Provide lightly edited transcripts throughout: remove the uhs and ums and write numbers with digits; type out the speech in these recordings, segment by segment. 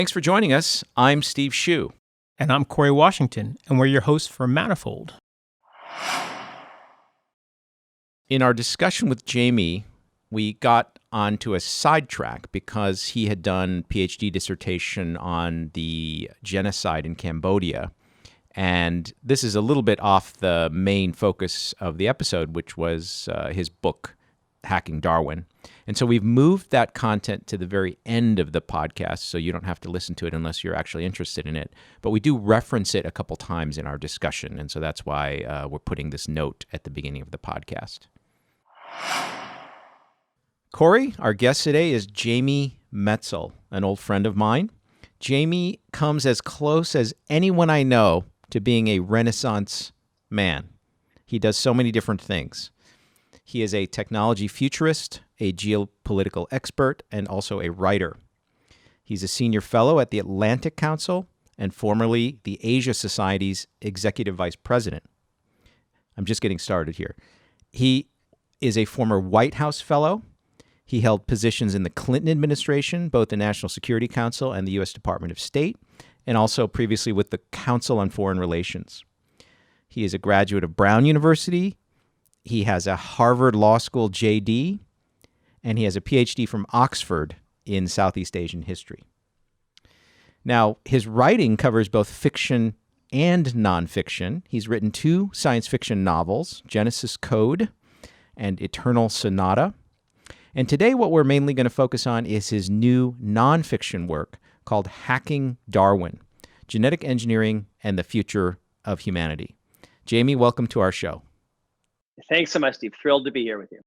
Thanks for joining us. I'm Steve Hsu. And I'm Corey Washington, and we're your hosts for Manifold. In our discussion with Jamie, we got onto a sidetrack because he had done Ph.D. dissertation on the genocide in Cambodia. And this is a little bit off the main focus of the episode, which was his book, Hacking Darwin. And so we've moved that content to the very end of the podcast, so you don't have to listen to it unless you're actually interested in it. But we do reference it a couple times in our discussion, and so that's why we're putting this note at the beginning of the podcast. Corey, our guest today is Jamie Metzl, an old friend of mine. Jamie comes as close as anyone I know to being a Renaissance man. He does so many different things. He is a technology futurist, a geopolitical expert, and also a writer. He's a senior fellow at the Atlantic Council and formerly the Asia Society's executive vice president. I'm just getting started here. He is a former White House fellow. He held positions in the Clinton administration, both the National Security Council and the U.S. Department of State, and also previously with the Council on Foreign Relations. He is a graduate of Brown University. He has a Harvard Law School J.D., and he has a Ph.D. from Oxford in Southeast Asian history. Now, his writing covers both fiction and nonfiction. He's written 2 science fiction novels, Genesis Code and Eternal Sonata. And today what we're mainly going to focus on is his new nonfiction work called Hacking Darwin, Genetic Engineering and the Future of Humanity. Jamie, welcome to our show. Thanks so much, Steve. Thrilled to be here with you.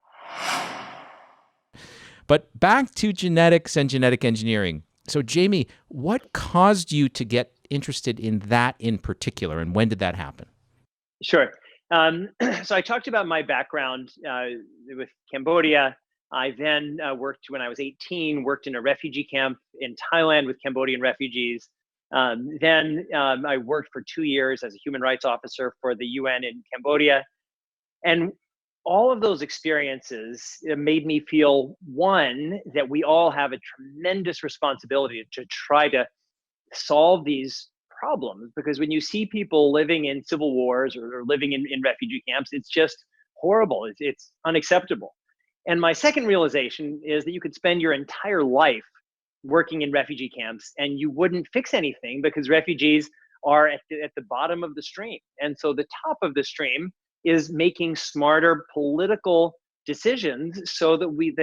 But back to genetics and genetic engineering. So, Jamie, what caused you to get interested in that in particular, and when did that happen? Sure. So I talked about my background with Cambodia. I then worked, when I was 18, worked in a refugee camp in Thailand with Cambodian refugees. Then I worked for 2 years as a human rights officer for the UN in Cambodia. And all of those experiences made me feel, one, that we all have a tremendous responsibility to try to solve these problems. Because when you see people living in civil wars or living in refugee camps, it's just horrible. It's unacceptable. And my second realization is that you could spend your entire life working in refugee camps and you wouldn't fix anything because refugees are at the bottom of the stream. And so the top of the stream is making smarter political decisions so that we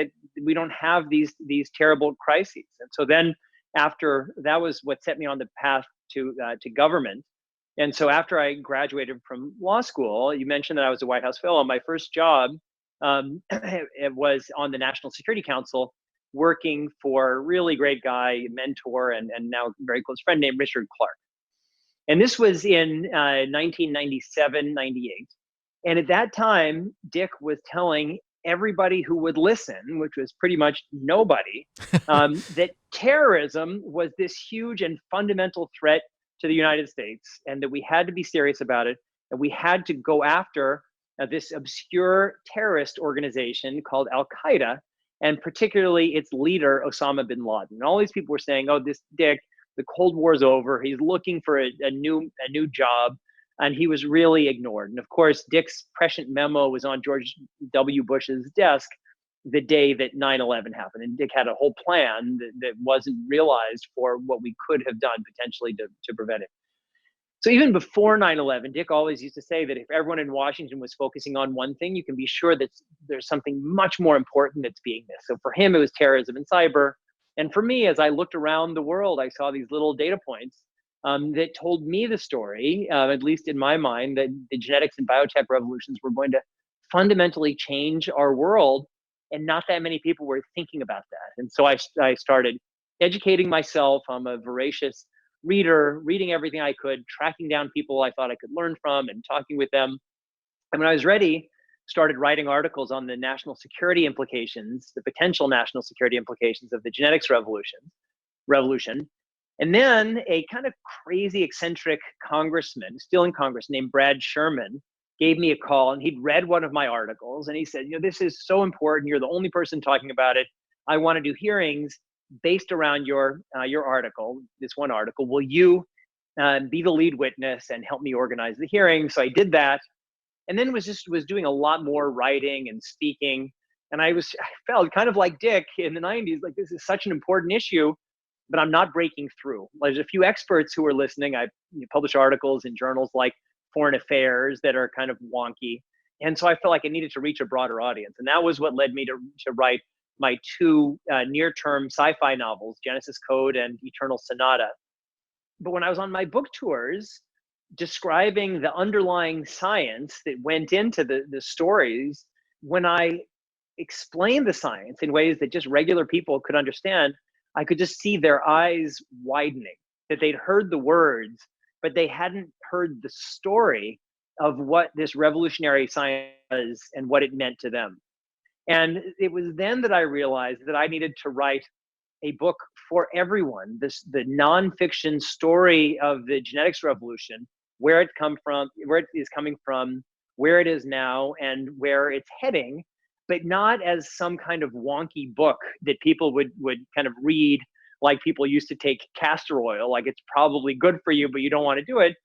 don't have these terrible crises. And so then after that was what set me on the path to government. And so after I graduated from law school, you mentioned that I was a White House fellow. My first job it was on the National Security Council, working for a really great guy, mentor, and now very close friend named Richard Clark. And this was in 1997, 98. And at that time, Dick was telling everybody who would listen, which was pretty much nobody, that terrorism was this huge and fundamental threat to the United States, and that we had to be serious about it, and we had to go after this obscure terrorist organization called Al-Qaeda, and particularly its leader, Osama bin Laden. And all these people were saying, oh, this Dick, the Cold War's over. He's looking for a new job. And he was really ignored. And of course, Dick's prescient memo was on George W. Bush's desk the day that 9/11 happened. And Dick had a whole plan that wasn't realized for what we could have done potentially to prevent it. So even before 9/11, Dick always used to say that if everyone in Washington was focusing on one thing, you can be sure that there's something much more important that's being missed. So for him, it was terrorism and cyber. And for me, as I looked around the world, I saw these little data points that told me the story, at least in my mind, that the genetics and biotech revolutions were going to fundamentally change our world, and not that many people were thinking about that. And so I started educating myself. I'm a voracious reader, reading everything I could, tracking down people I thought I could learn from and talking with them. And when I was ready, started writing articles on the national security implications, the potential national security implications of the genetics revolution. And then a kind of crazy, eccentric congressman, still in Congress, named Brad Sherman, gave me a call, and he'd read one of my articles, and he said, this is so important. You're the only person talking about it. I want to do hearings. based around your article, this one article. Will you be the lead witness and help me organize the hearing? So I did that, and then was doing a lot more writing and speaking. And I felt kind of like Dick in the 90s, like this is such an important issue, but I'm not breaking through. There's a few experts who are listening. I publish articles in journals like Foreign Affairs that are kind of wonky. And so I felt like I needed to reach a broader audience. And that was what led me to write my two near-term sci-fi novels, Genesis Code and Eternal Sonata. But when I was on my book tours, describing the underlying science that went into the stories, when I explained the science in ways that just regular people could understand, I could just see their eyes widening, that they'd heard the words, but they hadn't heard the story of what this revolutionary science was and what it meant to them. And it was then that I realized that I needed to write a book for everyone, the nonfiction story of the genetics revolution, where it is coming from, where it is now, and where it's heading, but not as some kind of wonky book that people would kind of read, like people used to take castor oil, like it's probably good for you, but you don't want to do it.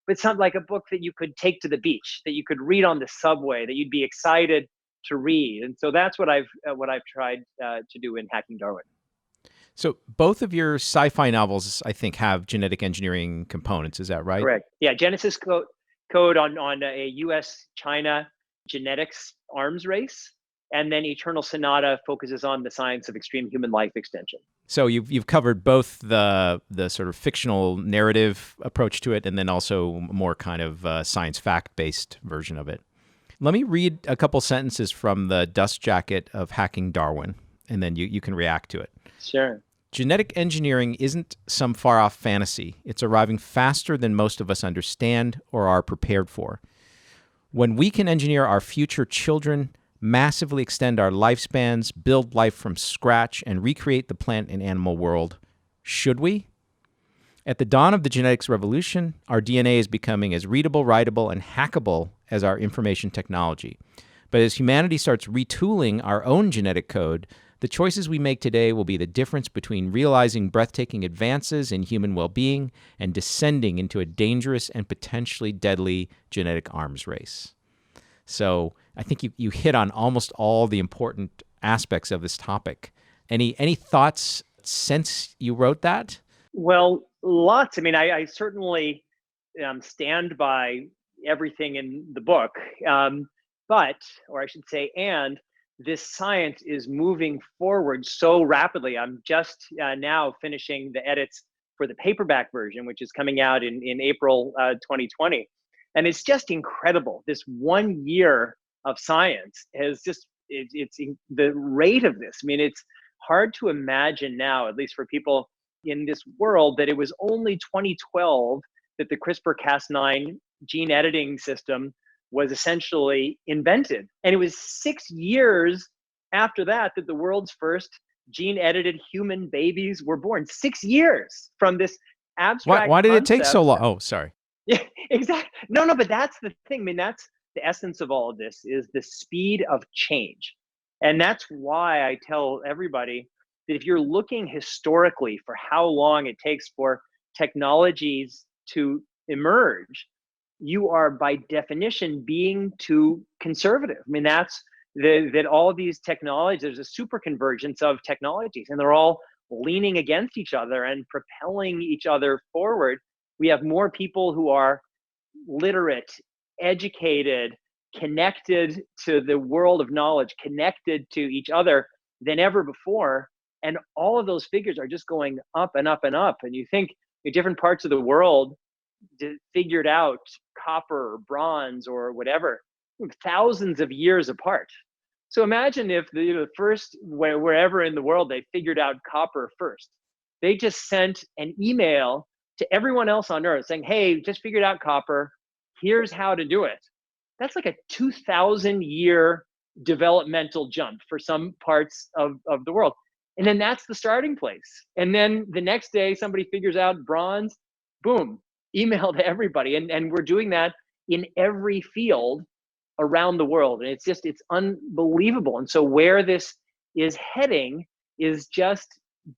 But something like a book that you could take to the beach, that you could read on the subway, that you'd be excited to read. And so that's what I've tried to do in Hacking Darwin. So both of your sci-fi novels, I think, have genetic engineering components. Is that right? Correct. Yeah, Genesis Code on a U.S.-China genetics arms race, and then Eternal Sonata focuses on the science of extreme human life extension. So you've covered both the sort of fictional narrative approach to it, and then also more kind of science fact-based version of it. Let me read a couple sentences from the dust jacket of Hacking Darwin, and then you can react to it. Sure. Genetic engineering isn't some far-off fantasy. It's arriving faster than most of us understand or are prepared for. When we can engineer our future children, massively extend our lifespans, build life from scratch, and recreate the plant and animal world, should we? At the dawn of the genetics revolution, our DNA is becoming as readable, writable, and hackable as our information technology. But as humanity starts retooling our own genetic code, the choices we make today will be the difference between realizing breathtaking advances in human well-being and descending into a dangerous and potentially deadly genetic arms race. So I think you hit on almost all the important aspects of this topic. Any thoughts since you wrote that? Well, lots. I mean, I certainly stand by everything in the book, but this science is moving forward so rapidly. I'm just now finishing the edits for the paperback version, which is coming out in April 2020. And it's just incredible. This 1 year of science has just, it's the rate of this. I mean, it's hard to imagine now, at least for people in this world, that it was only 2012 that the CRISPR-Cas9 gene editing system was essentially invented. And it was 6 years after that that the world's first gene-edited human babies were born. 6 years from this abstract Why did it take concept. so long? Oh, sorry. Yeah, exactly. No, but that's the thing. I mean, that's the essence of all of this, is the speed of change. And that's why I tell everybody that if you're looking historically for how long it takes for technologies to emerge, you are by definition being too conservative. I mean, that's that all these technologies, there's a super convergence of technologies, and they're all leaning against each other and propelling each other forward. We have more people who are literate, educated, connected to the world of knowledge, connected to each other than ever before. And all of those figures are just going up and up and up. And you think in different parts of the world figured out copper or bronze or whatever, thousands of years apart. So imagine if the first, wherever in the world they figured out copper first, they just sent an email to everyone else on Earth saying, hey, just figured out copper, here's how to do it. That's like a 2,000-year developmental jump for some parts of the world. And then that's the starting place. And then the next day, somebody figures out bronze, boom, email to everybody. And we're doing that in every field around the world. And it's unbelievable. And so where this is heading is just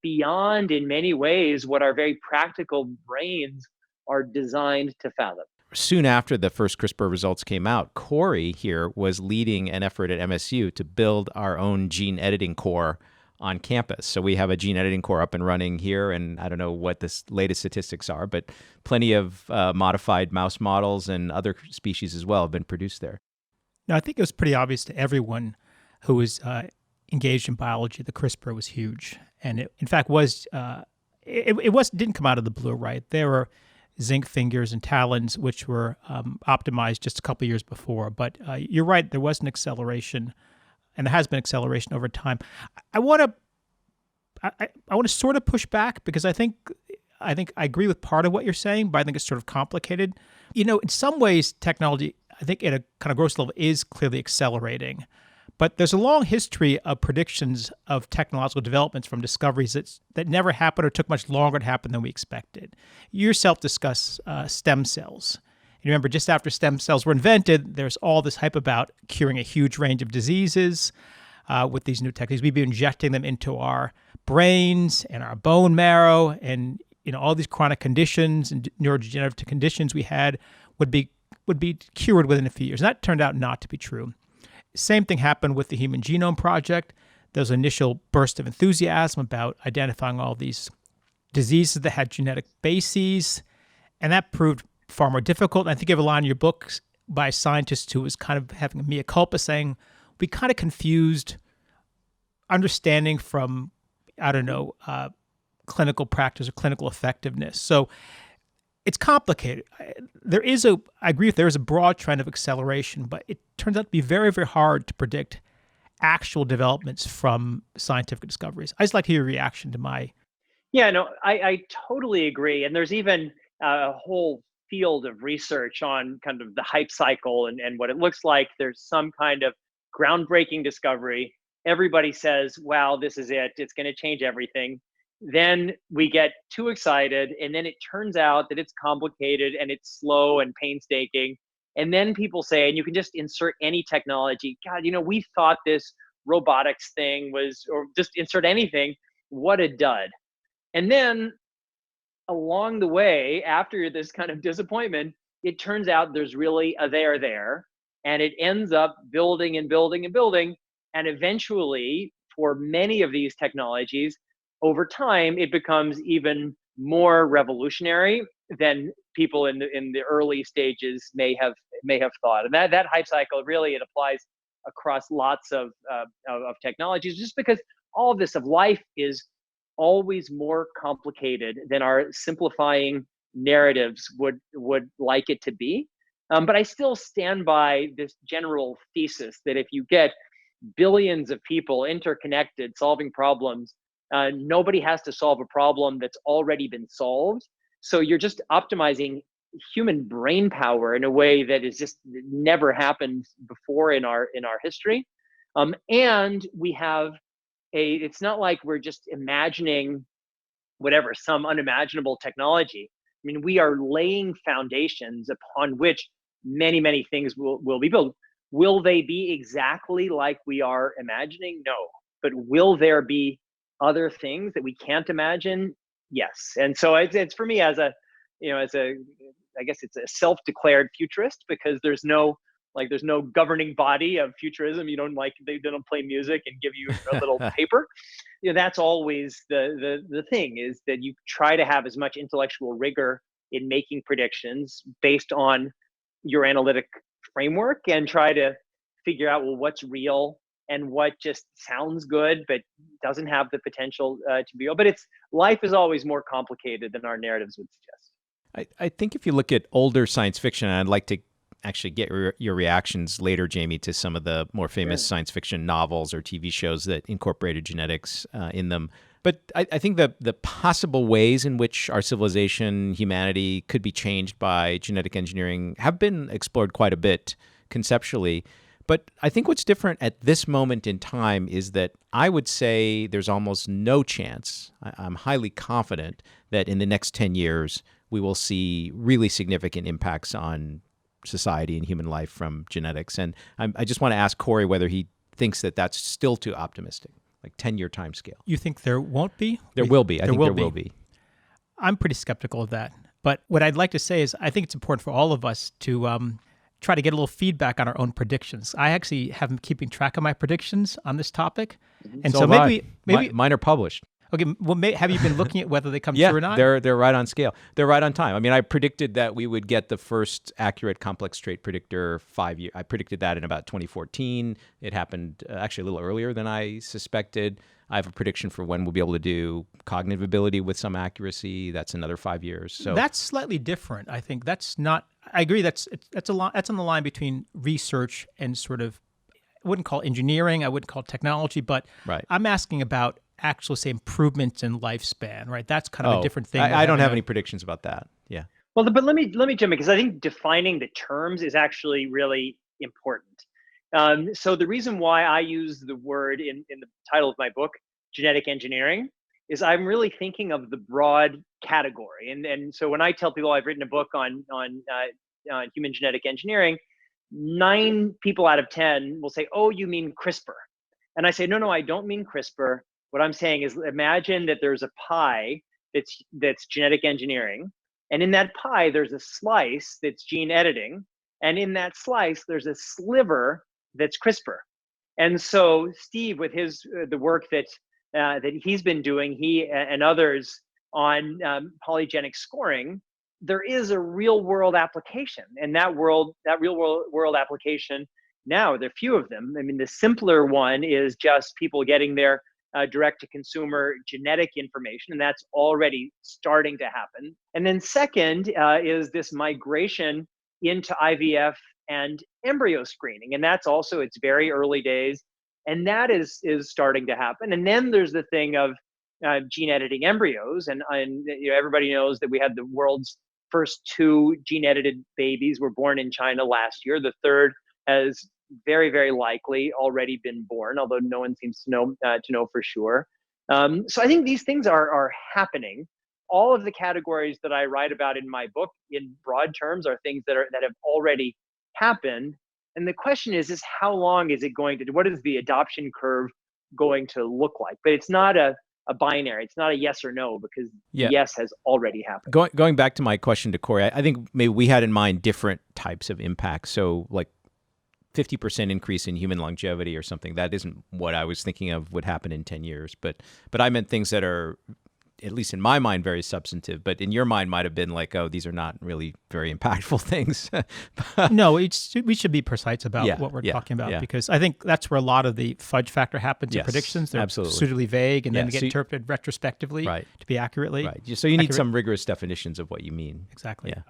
beyond, in many ways, what our very practical brains are designed to fathom. Soon after the first CRISPR results came out, Corey here was leading an effort at MSU to build our own gene editing core on campus. So we have a gene editing core up and running here, and I don't know what the latest statistics are, but plenty of modified mouse models and other species as well have been produced there. Now, I think it was pretty obvious to everyone who was engaged in biology that CRISPR was huge, and it, in fact, didn't come out of the blue, right? There were zinc fingers and talons, which were optimized just a couple years before. But you're right, there was an acceleration, and there has been acceleration over time. I want to sort of push back because I think I agree with part of what you're saying, but I think it's sort of complicated. In some ways, technology, I think at a kind of gross level, is clearly accelerating. But there's a long history of predictions of technological developments from discoveries that never happened or took much longer to happen than we expected. You yourself discuss stem cells. And remember, just after stem cells were invented, there's all this hype about curing a huge range of diseases with these new techniques. We'd be injecting them into our brains and our bone marrow, and all these chronic conditions and neurodegenerative conditions we had would be cured within a few years. And that turned out not to be true. Same thing happened with the Human Genome Project. There was an initial burst of enthusiasm about identifying all these diseases that had genetic bases, and that proved far more difficult. And I think you have a line in your book by a scientist who was kind of having a mea culpa, saying we kind of confused understanding from, clinical practice or clinical effectiveness. So it's complicated. I agree there is a broad trend of acceleration, but it turns out to be very, very hard to predict actual developments from scientific discoveries. I just like to hear your reaction to my... Yeah, no, I totally agree. And there's even a whole field of research on kind of the hype cycle and what it looks like. There's some kind of groundbreaking discovery. Everybody says, wow, this is it. It's going to change everything. Then we get too excited, and then it turns out that it's complicated and it's slow and painstaking. And then people say, and you can just insert any technology. God, we thought this robotics thing was, or just insert anything. What a dud. And then along the way, after this kind of disappointment, it turns out there's really a there, and it ends up building and building and building. And eventually, for many of these technologies, over time, it becomes even more revolutionary than people in the early stages may have thought. And that hype cycle, really, it applies across lots of technologies, just because all of this of life is always more complicated than our simplifying narratives would like it to be. But I still stand by this general thesis that if you get billions of people interconnected, solving problems, nobody has to solve a problem that's already been solved. So you're just optimizing human brain power in a way that is just never happened before in our history. And we have it's not like we're just imagining some unimaginable technology. I mean, we are laying foundations upon which many, many things will be built. Will they be exactly like we are imagining? No. But will there be other things that we can't imagine? Yes. And so it's for me I guess it's a self-declared futurist, because there's no governing body of futurism. They don't play music and give you a little paper. That's always the thing, is that you try to have as much intellectual rigor in making predictions based on your analytic framework, and try to figure out, well, what's real and what just sounds good but doesn't have the potential to be real. But life is always more complicated than our narratives would suggest. I think if you look at older science fiction, and I'd like to actually get your reactions later, Jamie, to some of the more famous science fiction novels or TV shows that incorporated genetics in them. But I think the possible ways in which our civilization, humanity, could be changed by genetic engineering have been explored quite a bit conceptually. But I think what's different at this moment in time is that I would say there's almost no chance, I'm highly confident, that in the next 10 years we will see really significant impacts on society and human life from genetics. And I just want to ask Corey whether he thinks that that's still too optimistic. like 10-year time scale. You think there won't be? There will be. I think there will will be. I'm pretty skeptical of that. But what I'd like to say is I think it's important for all of us to try to get a little feedback on our own predictions. I actually have been keeping track of my predictions on this topic. And so maybe mine are published. Okay, well, have you been looking at whether they come Yeah, true or not? they're right on scale. They're right on time. I mean, I predicted that we would get the first accurate complex trait predictor 5 years. I predicted that in about 2014. It happened actually a little earlier than I suspected. I have a prediction for when we'll be able to do cognitive ability with some accuracy. That's another 5 years. So that's slightly different. I think that's not. I agree. That's on the line between research and sort of. I wouldn't call it engineering. I wouldn't call it technology. But right. I'm asking about actual, say, improvements in lifespan. Right. That's kind of a different thing. I don't have any predictions about that. Yeah. Well, but let me jump in because I think defining the terms is actually really important. So the reason why I use the word in the title of my book, genetic engineering, is I'm really thinking of the broad category. And so when I tell people I've written a book on human genetic engineering, 9 people out of 10 will say, "Oh, you mean CRISPR?" And I say, "No, I don't mean CRISPR. What I'm saying is imagine that there's a pie that's genetic engineering. And in that pie, there's a slice that's gene editing. And in that slice, there's a sliver that's CRISPR." And so Steve, with the work that he's been doing, he and others on polygenic scoring, there is a real world application. And that real world application, now there are few of them. I mean, the simpler one is just people getting their direct to consumer genetic information, and that's already starting to happen. And then second is this migration into IVF and embryo screening, and that's also, it's very early days, and that is starting to happen. And then there's the thing of gene editing embryos, and everybody knows that we had the world's first 2 gene edited babies were born in China last year. The third has very, very likely already been born, although no one seems to know for sure. So I think these things are happening. All of the categories that I write about in my book, in broad terms, are things that have already happened. And the question is how long is it going to? What is the adoption curve going to look like? But it's not a binary. It's not a yes or no, because yes has already happened. Going back to my question to Corey, I think maybe we had in mind different types of impacts. So like 50% increase in human longevity or something. That isn't what I was thinking of would happen in 10 years. But I meant things that are, at least in my mind, very substantive. But in your mind might have been like, oh, these are not really very impactful things. No, we should be precise about what we're talking about, because I think that's where a lot of the fudge factor happens in predictions. They're suitably vague and then get interpreted retrospectively to be accurately. Right. So you need some rigorous definitions of what you mean. Exactly. Yeah.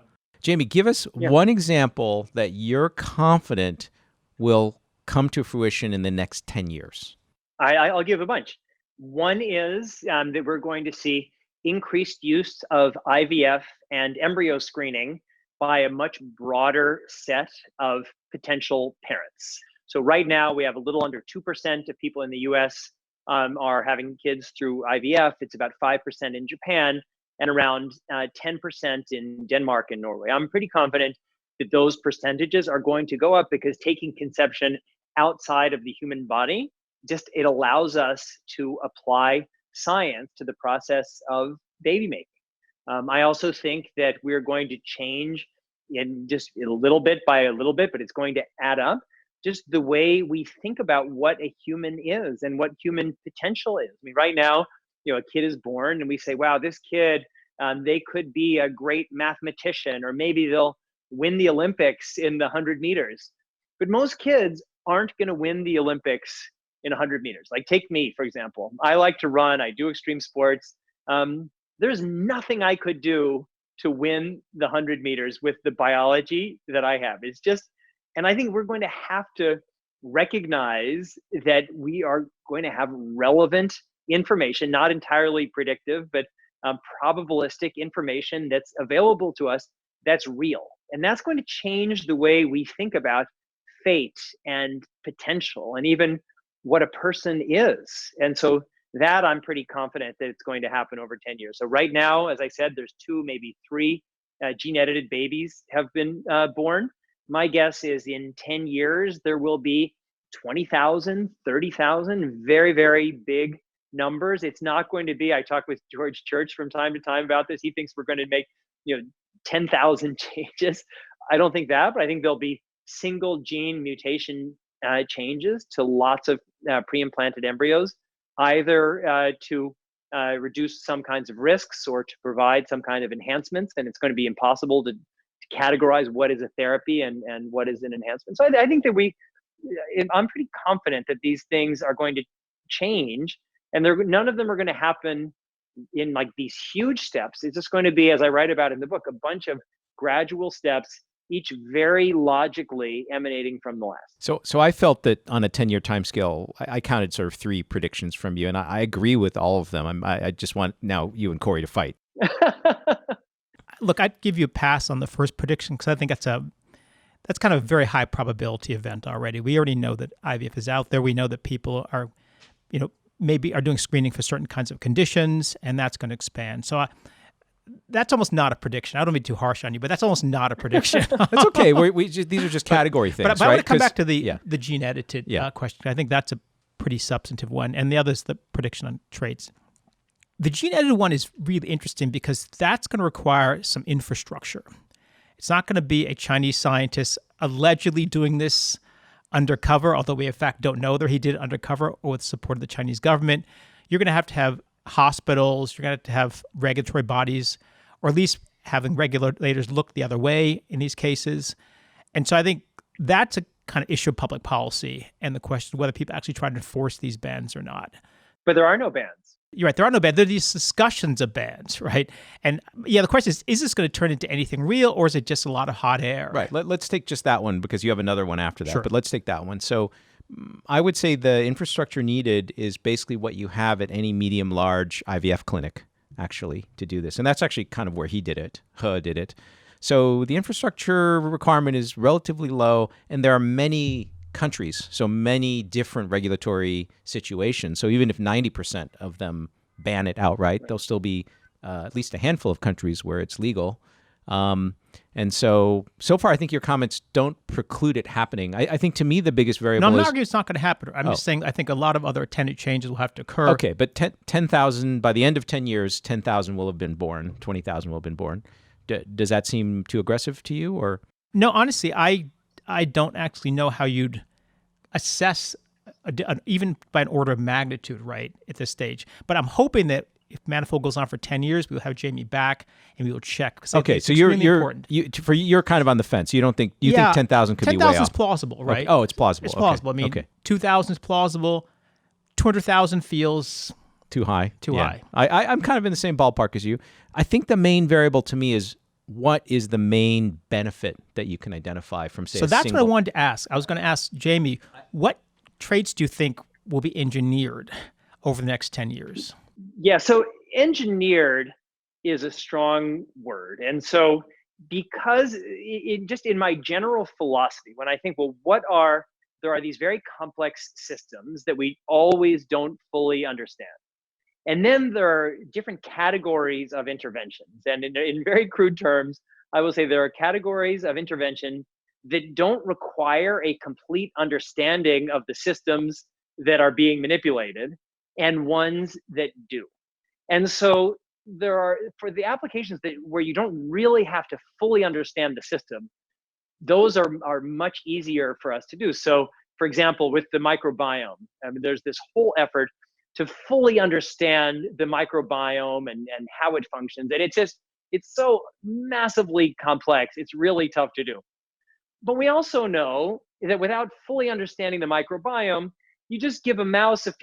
Jamie, give us one example that you're confident will come to fruition in the next 10 years. I'll give a bunch. One is that we're going to see increased use of IVF and embryo screening by a much broader set of potential parents. So right now we have a little under 2% of people in the US are having kids through IVF. It's about 5% in Japan and around 10% in Denmark and Norway. I'm pretty confident that those percentages are going to go up because taking conception outside of the human body, it allows us to apply science to the process of baby making. I also think that we're going to change in just a little bit by a little bit, but it's going to add up, just the way we think about what a human is and what human potential is. I mean, right now, a kid is born and we say, wow, this kid, they could be a great mathematician, or maybe they'll win the Olympics in the 100 meters. But most kids aren't going to win the Olympics in 100 meters. Like take me, for example. I like to run. I do extreme sports. There's nothing I could do to win the 100 meters with the biology that I have. It's just, and I think we're going to have to recognize that we are going to have relevant information, not entirely predictive, but probabilistic information that's available to us that's real. And that's going to change the way we think about fate and potential and even what a person is. And so that I'm pretty confident that it's going to happen over 10 years. So right now, as I said, there's 2, maybe 3 gene edited babies have been born. My guess is in 10 years, there will be 20,000, 30,000, very, very big numbers. It's not going to be, I talk with George Church from time to time about this. He thinks we're going to make, 10,000 changes. I don't think that, but I think there'll be single gene mutation changes to lots of pre-implanted embryos, either to reduce some kinds of risks or to provide some kind of enhancements. And it's going to be impossible to categorize what is a therapy and what is an enhancement. So I think that I'm pretty confident that these things are going to change, and none of them are going to happen in like these huge steps. It's just going to be, as I write about in the book, a bunch of gradual steps, each very logically emanating from the last. So I felt that on a 10-year timescale, I counted sort of 3 predictions from you, and I agree with all of them. I just want now you and Corey to fight. Look, I'd give you a pass on the first prediction because I think that's kind of a very high probability event already. We already know that IVF is out there. We know that people are, maybe are doing screening for certain kinds of conditions, and that's going to expand. So that's almost not a prediction. I don't mean too harsh on you, but that's almost not a prediction. It's okay. These are just category things, but right? I want to come back to the gene edited Yeah. question. I think that's a pretty substantive one, and the other is the prediction on traits. The gene edited one is really interesting because that's going to require some infrastructure. It's not going to be a Chinese scientist allegedly doing this undercover, although we in fact don't know that he did it undercover or with support of the Chinese government. You're going to have hospitals, you're going to have regulatory bodies, or at least having regulators look the other way in these cases. And so I think that's a kind of issue of public policy and the question of whether people actually try to enforce these bans or not. But there are no bans. You're right. There are no bans. There are these discussions of bans, right? And the question is this going to turn into anything real, or is it just a lot of hot air? Right. Let's take just that one because you have another one after that. Sure. But let's take that one. So I would say the infrastructure needed is basically what you have at any medium-large IVF clinic, actually, to do this. And that's actually kind of where he did it. He did it. So the infrastructure requirement is relatively low, and there are many countries, so many different regulatory situations. So even if 90% of them ban it outright, there'll still be at least a handful of countries where it's legal. And so far, I think your comments don't preclude it happening. I think to me, the biggest variable No, I'm is... not arguing it's not going to happen. I'm just saying I think a lot of other attendant changes will have to occur. Okay, but 10,000, by the end of 10 years, 10,000 will have been born, 20,000 will have been born. Does that seem too aggressive to you, or...? No, honestly, I don't actually know how you'd assess even by an order of magnitude, right, at this stage. But I'm hoping that if Manifold goes on for 10 years, we'll have Jamie back and we will check. Okay, so you're kind of on the fence. You don't think think 10,000 could be way off? 10,000 is plausible, right? Okay. Oh, it's plausible. It's plausible. Okay. I mean, 2,000 is plausible. 200,000 feels too high. High. I'm kind of in the same ballpark as you. I think the main variable to me is what is the main benefit that you can identify from, say, So that's what I wanted to ask. I was going to ask Jamie, what traits do you think will be engineered over the next 10 years? Yeah, so engineered is a strong word. And so because just in my general philosophy, when I think, well, there are these very complex systems that we always don't fully understand. And then there are different categories of interventions. And in very crude terms, I will say there are categories of intervention that don't require a complete understanding of the systems that are being manipulated, and ones that do. And so there are, for the applications where you don't really have to fully understand the system, those are much easier for us to do. So, for example, with the microbiome, I mean, there's this whole effort to fully understand the microbiome and how it functions. And it's so massively complex, it's really tough to do. But we also know that without fully understanding the microbiome, you just give a mouse a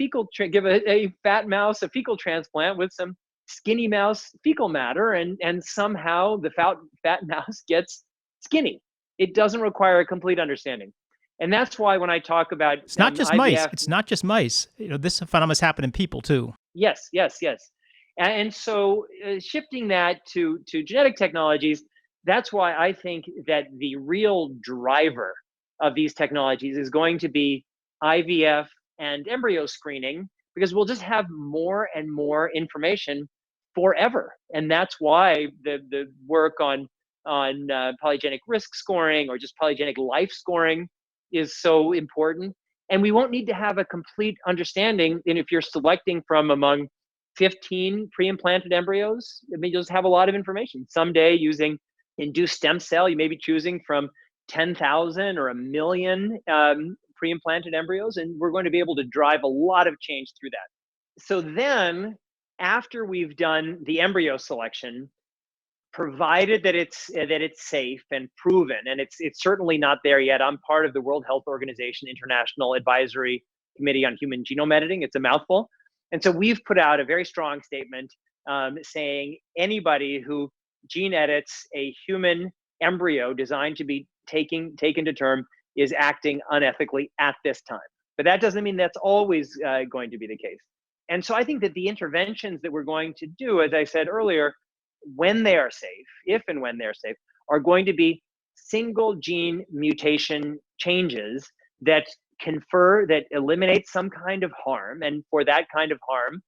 fat mouse a fecal transplant with some skinny mouse fecal matter, and somehow the fat mouse gets skinny. It doesn't require a complete understanding. And that's why when I talk about it's not just IVF, mice. It's not just mice. This phenomenon has happened in people too. Yes. And so shifting that to genetic technologies, that's why I think that the real driver of these technologies is going to be IVF and embryo screening, because we'll just have more and more information forever. And that's why the work on polygenic risk scoring or just polygenic life scoring is so important. And we won't need to have a complete understanding. And if you're selecting from among 15 pre-implanted embryos, I mean, you'll just have a lot of information. Someday, using induced stem cell, you may be choosing from 10,000 or 1 million pre-implanted embryos, and we're going to be able to drive a lot of change through that. So then, after we've done the embryo selection, provided that it's safe and proven, and it's certainly not there yet. I'm part of the World Health Organization International Advisory Committee on Human Genome Editing. It's a mouthful. And so we've put out a very strong statement saying anybody who gene edits a human embryo designed to be taken to term is acting unethically at this time. But that doesn't mean that's always going to be the case. And so I think that the interventions that we're going to do, as I said earlier, when they are safe, if and when they're safe, are going to be single gene mutation changes that eliminate some kind of harm. And for that kind of harm,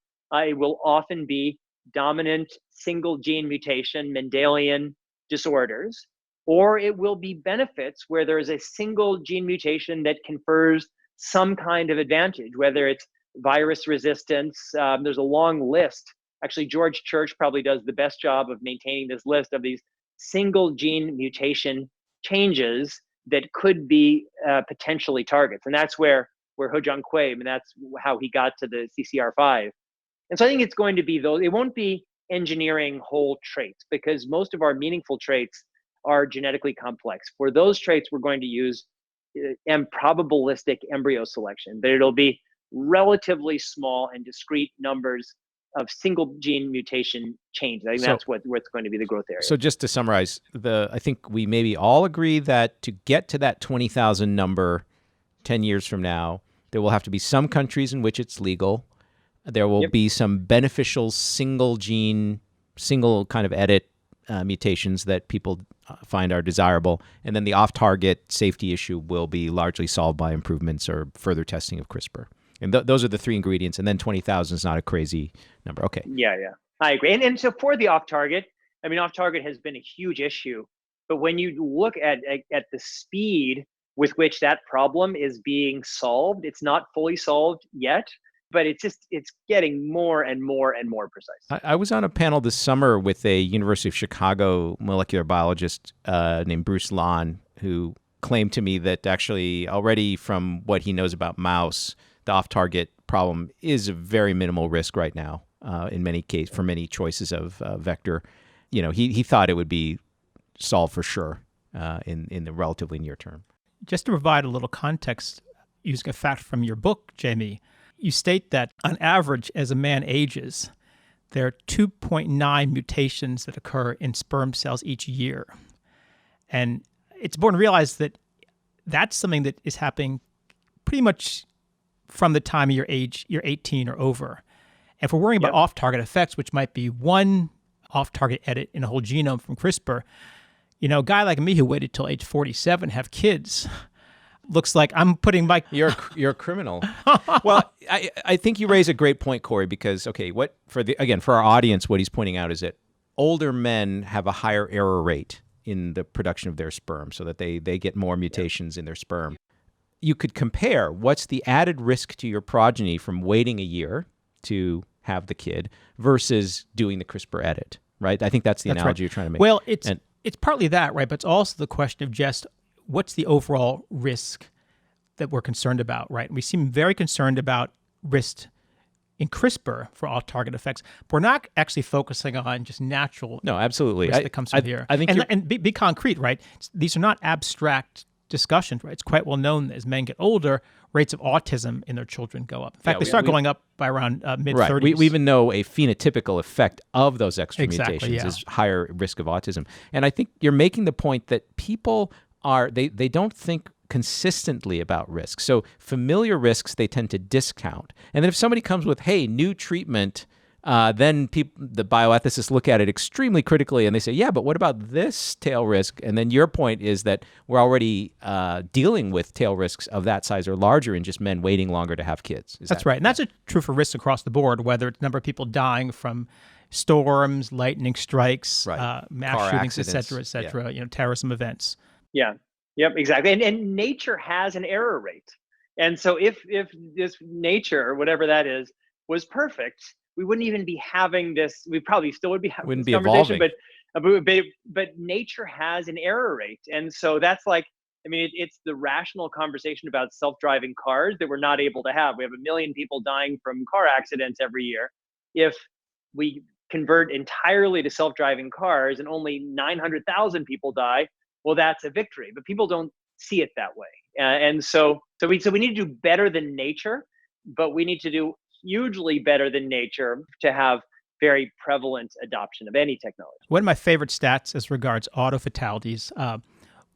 it will often be dominant single gene mutation, Mendelian disorders, or it will be benefits where there is a single gene mutation that confers some kind of advantage, whether it's virus resistance. There's a long list. Actually, George Church probably does the best job of maintaining this list of these single gene mutation changes that could be potentially targets. And that's where He-Jung Kwei, I mean, that's how he got to the CCR5. And so I think it's going to be those. It won't be engineering whole traits, because most of our meaningful traits are genetically complex. For those traits, we're going to use probabilistic embryo selection, but it'll be relatively small and discrete numbers of single gene mutation change. I think that's what's going to be the growth area. So just to summarize, I think we maybe all agree that to get to that 20,000 number 10 years from now, there will have to be some countries in which it's legal. There will be some beneficial single kind of edit mutations that people find are desirable. And then the off-target safety issue will be largely solved by improvements or further testing of CRISPR. And those are the three ingredients. And then 20,000 is not a crazy number. Okay. Yeah. I agree. And so for the off-target, I mean, off-target has been a huge issue. But when you look at the speed with which that problem is being solved, it's not fully solved yet, but it's getting more and more and more precise. I was on a panel this summer with a University of Chicago molecular biologist named Bruce Lahn, who claimed to me that actually already from what he knows about mouse, the off-target problem is a very minimal risk right now in many cases for many choices of vector. You know, he thought it would be solved for sure in the relatively near term. Just to provide a little context, using a fact from your book, Jamie, you state that on average, as a man ages, there are 2.9 mutations that occur in sperm cells each year. And it's important to realize that that's something that is happening pretty much from the time of your age, you're 18 or over. And if we're worrying about off-target effects, which might be one off-target edit in a whole genome from CRISPR, you know, a guy like me who waited till age 47 have kids, looks like I'm putting my... You're a criminal. Well, I think you raise a great point, Corey, because, okay, for our audience, what he's pointing out is that older men have a higher error rate in the production of their sperm, so that they get more mutations in their sperm. You could compare what's the added risk to your progeny from waiting a year to have the kid versus doing the CRISPR edit, right? I think that's the analogy you're trying to make. Well, it's partly that, right? But it's also the question of just what's the overall risk that we're concerned about, right? We seem very concerned about risk in CRISPR for off-target effects, but we're not actually focusing on just natural risk that comes from here. I think and be concrete, right? These are not abstract discussions, right? It's quite well known that as men get older, rates of autism in their children go up. In fact, they start going up by around mid-30s. Right. We even know a phenotypical effect of those extra mutations is higher risk of autism. And I think you're making the point that people they don't think consistently about risk. So familiar risks they tend to discount. And then if somebody comes with, hey, new treatment, then the bioethicists look at it extremely critically and they say, yeah, but what about this tail risk? And then your point is that we're already dealing with tail risks of that size or larger in just men waiting longer to have kids. That's right. And that's true for risks across the board, whether it's the number of people dying from storms, lightning strikes, mass car shootings, accidents, et cetera, terrorism events. Yeah. Yep, exactly. And nature has an error rate. And so if this nature, or whatever that is, was perfect, we wouldn't even be having this. We probably still would be having Wouldn't this be conversation, evolving. but nature has an error rate. And so that's like, I mean, it's the rational conversation about self-driving cars that we're not able to have. We have 1 million people dying from car accidents every year. If we convert entirely to self-driving cars and only 900,000 people die, well, that's a victory. But people don't see it that way. And so we need to do better than nature, but we need to do hugely better than nature to have very prevalent adoption of any technology. One of my favorite stats as regards auto fatalities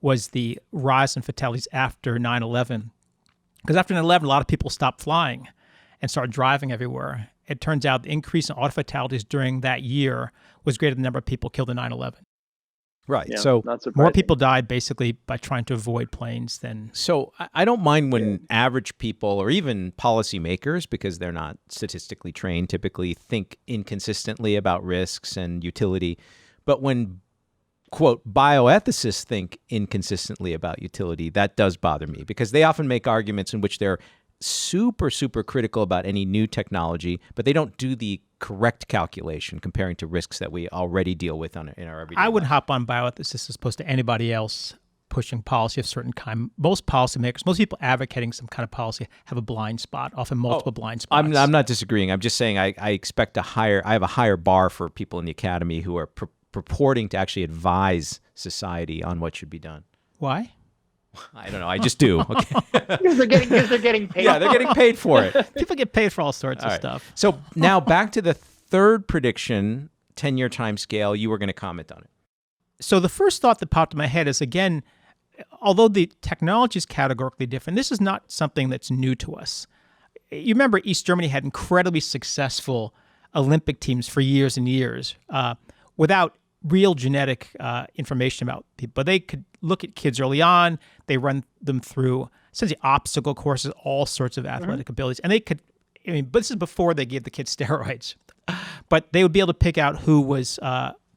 was the rise in fatalities after 9/11. Because after 9/11, a lot of people stopped flying and started driving everywhere. It turns out the increase in auto fatalities during that year was greater than the number of people killed in 9/11. Right. Yeah, So more people died basically by trying to avoid planes than... So I don't mind when average people or even policymakers, because they're not statistically trained, typically think inconsistently about risks and utility. But when, quote, bioethicists think inconsistently about utility, that does bother me, because they often make arguments in which they're super, super critical about any new technology, but they don't do the correct calculation comparing to risks that we already deal with in our everyday I would life. hop on bioethicists as opposed to anybody else pushing policy of certain kind. Most policymakers, most people advocating some kind of policy have a blind spot, often multiple blind spots. I'm not disagreeing. I'm just saying I expect I have a higher bar for people in the academy who are purporting to actually advise society on what should be done. Why? I don't know. I just do. Okay. Because they're getting paid. Yeah, they're getting paid for it. People get paid for all sorts of All right. stuff. So now back to the third prediction, 10-year time scale. You were going to comment on it. So the first thought that popped in my head is, again, although the technology is categorically different, this is not something that's new to us. You remember East Germany had incredibly successful Olympic teams for years and years without real genetic information about people. But they could look at kids early on. They run them through essentially obstacle courses, all sorts of athletic abilities. And they could, but this is before they gave the kids steroids. But they would be able to pick out who was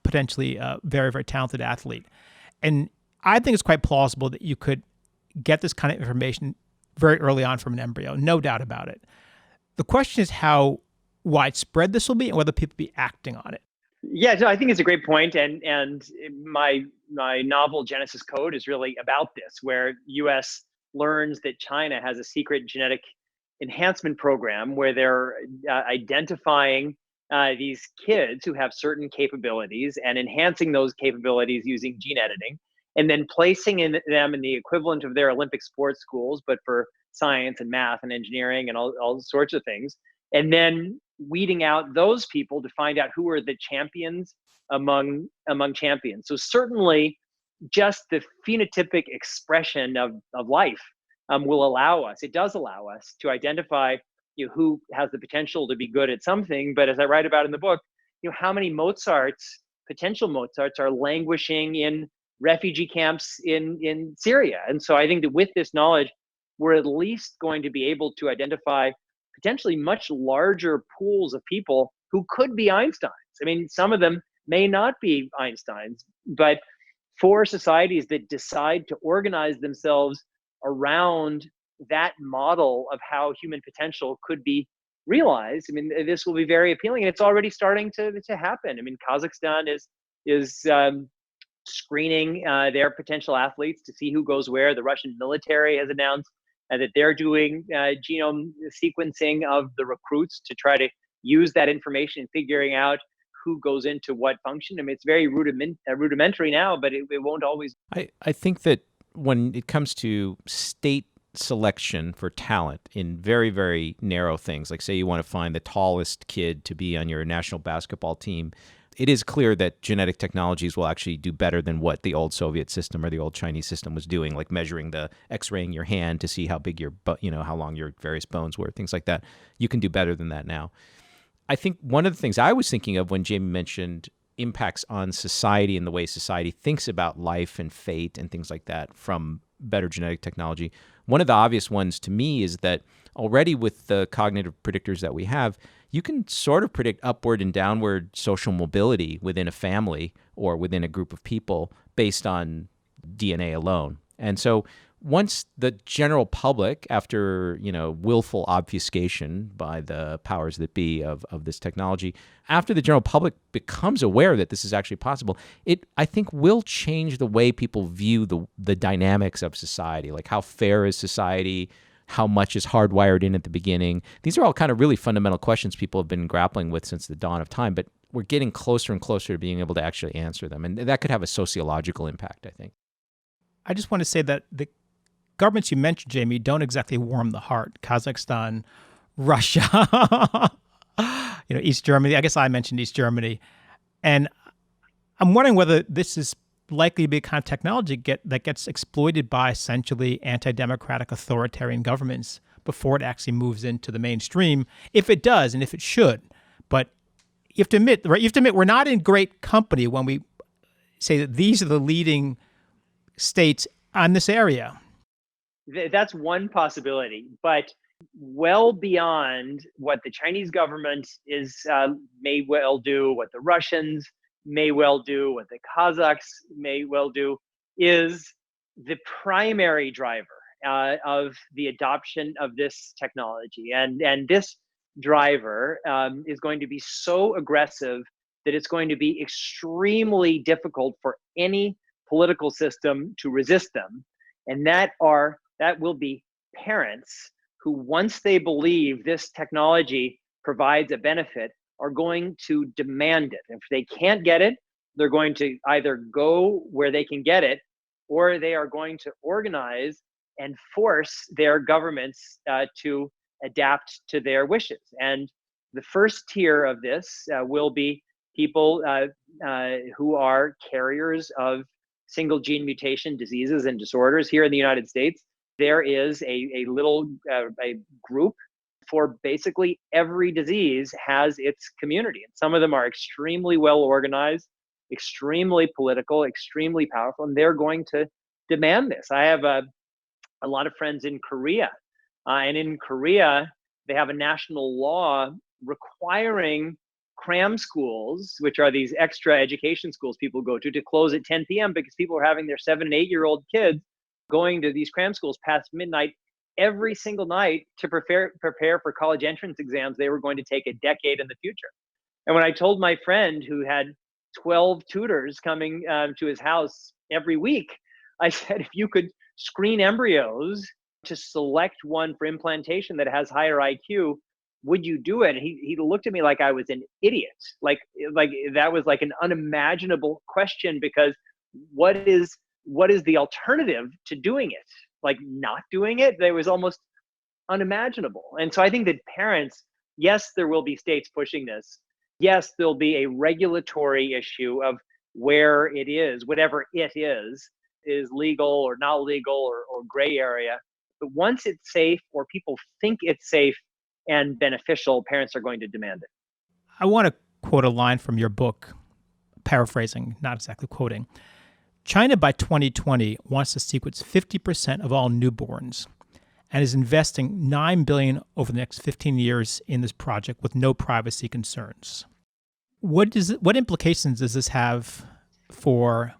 potentially a very, very talented athlete. And I think it's quite plausible that you could get this kind of information very early on from an embryo, no doubt about it. The question is how widespread this will be and whether people be acting on it. Yeah, so I think it's a great point, and my novel Genesis Code is really about this, where U.S. learns that China has a secret genetic enhancement program where they're identifying these kids who have certain capabilities and enhancing those capabilities using gene editing, and then placing them in the equivalent of their Olympic sports schools, but for science and math and engineering and all sorts of things, and then weeding out those people to find out who are the champions among champions. So certainly just the phenotypic expression of life will allow us, it does allow us to identify who has the potential to be good at something. But as I write about in the book, how many potential Mozarts are languishing in refugee camps in Syria. And so I think that with this knowledge, we're at least going to be able to identify potentially much larger pools of people who could be Einsteins. I mean, some of them may not be Einsteins, but for societies that decide to organize themselves around that model of how human potential could be realized, I mean, this will be very appealing, and it's already starting to happen. I mean, Kazakhstan is screening their potential athletes to see who goes where. The Russian military has announced that they're doing genome sequencing of the recruits to try to use that information, figuring out who goes into what function. I mean, it's very rudimentary now, but it won't always. I think that when it comes to state selection for talent in very, very narrow things, like say you want to find the tallest kid to be on your national basketball team, it is clear that genetic technologies will actually do better than what the old Soviet system or the old Chinese system was doing, like measuring the X-raying your hand to see how big how long your various bones were, things like that. You can do better than that now. I think one of the things I was thinking of when Jamie mentioned impacts on society and the way society thinks about life and fate and things like that from better genetic technology, one of the obvious ones to me is that already with the cognitive predictors that we have, you can sort of predict upward and downward social mobility within a family or within a group of people based on DNA alone. And so once the general public, after, willful obfuscation by the powers that be of this technology, after the general public becomes aware that this is actually possible, it, I think, will change the way people view the dynamics of society. Like, how fair is society? How much is hardwired in at the beginning? These are all kind of really fundamental questions people have been grappling with since the dawn of time, but we're getting closer and closer to being able to actually answer them. And that could have a sociological impact, I think. I just want to say that the governments you mentioned, Jamie, don't exactly warm the heart. Kazakhstan, Russia, East Germany. I guess I mentioned East Germany. And I'm wondering whether this is likely to be a kind of technology that gets exploited by essentially anti-democratic authoritarian governments before it actually moves into the mainstream, if it does and if it should. But you have to admit, right? You have to admit we're not in great company when we say that these are the leading states on this area. That's one possibility, but well beyond what the Chinese government may well do, what the Russians may well do, what the Kazakhs may well do, is the primary driver of the adoption of this technology. And this driver is going to be so aggressive that it's going to be extremely difficult for any political system to resist them. And that will be parents who, once they believe this technology provides a benefit, are going to demand it. If they can't get it, they're going to either go where they can get it, or they are going to organize and force their governments to adapt to their wishes. And the first tier of this will be people who are carriers of single gene mutation diseases and disorders. Here in the United States, there is a little a group for basically every disease has its community. And some of them are extremely well organized, extremely political, extremely powerful, and they're going to demand this. I have a lot of friends in Korea, and in Korea, they have a national law requiring cram schools, which are these extra education schools people go to close at 10 p.m. because people are having their 7 and 8-year-old kids going to these cram schools past midnight every single night to prepare for college entrance exams they were going to take a decade in the future. And when I told my friend who had 12 tutors coming to his house every week, I said, if you could screen embryos to select one for implantation that has higher IQ, would you do it? And he looked at me like I was an idiot. Like that was like an unimaginable question, because what is the alternative to doing it? Like not doing it? That was almost unimaginable. And so I think that parents, yes, there will be states pushing this. Yes, there'll be a regulatory issue of where it is, whatever it is legal or not legal or gray area. But once it's safe, or people think it's safe and beneficial, parents are going to demand it. I want to quote a line from your book, paraphrasing, not exactly quoting. China by 2020 wants to sequence 50% of all newborns and is investing $9 billion over the next 15 years in this project with no privacy concerns. What implications does this have for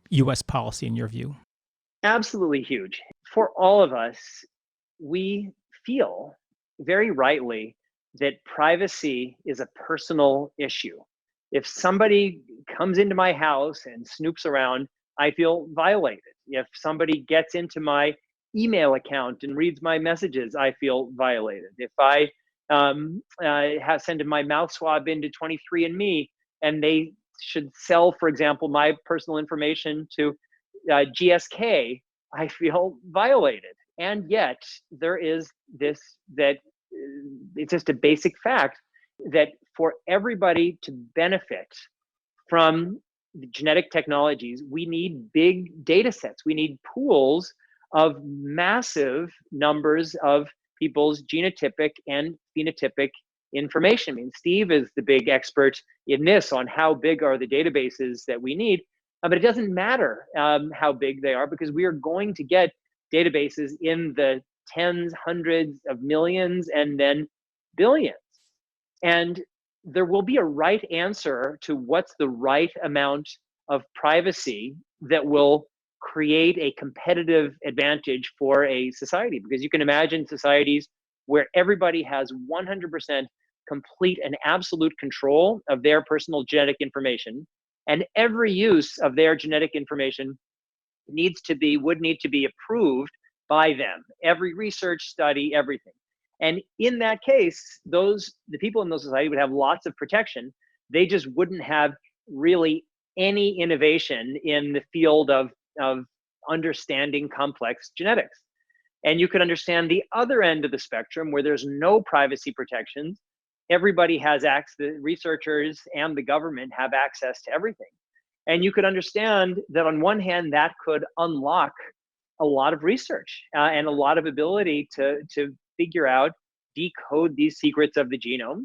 U.S. policy in your view? Absolutely huge. For all of us, we feel very rightly that privacy is a personal issue. If somebody comes into my house and snoops around, I feel violated. If somebody gets into my email account and reads my messages, I feel violated. If I have sent my mouth swab into 23andMe and they should sell, for example, my personal information to GSK, I feel violated. And yet there is this, that it's just a basic fact that for everybody to benefit from genetic technologies, we need big data sets. We need pools of massive numbers of people's genotypic and phenotypic information. I mean, Steve is the big expert in this on how big are the databases that we need, but it doesn't matter how big they are, because we are going to get databases in the tens, hundreds of millions, and then billions. And there will be a right answer to what's the right amount of privacy that will create a competitive advantage for a society, because you can imagine societies where everybody has 100% complete and absolute control of their personal genetic information, and every use of their genetic information would need to be approved by them. Every research study, everything. And in that case, the people in those society would have lots of protection. They just wouldn't have really any innovation in the field of understanding complex genetics. And you could understand the other end of the spectrum where there's no privacy protections. Everybody has access, the researchers and the government have access to everything. And you could understand that on one hand, that could unlock a lot of research and a lot of ability to figure out, decode these secrets of the genome.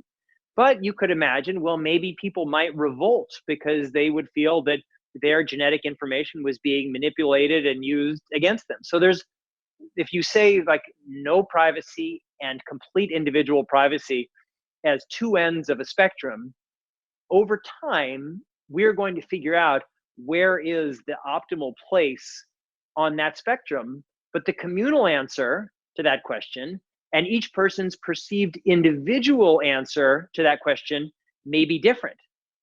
But you could imagine, well, maybe people might revolt because they would feel that their genetic information was being manipulated and used against them. So if you say like no privacy and complete individual privacy as two ends of a spectrum, over time, we're going to figure out where is the optimal place on that spectrum. But the communal answer to that question and each person's perceived individual answer to that question may be different.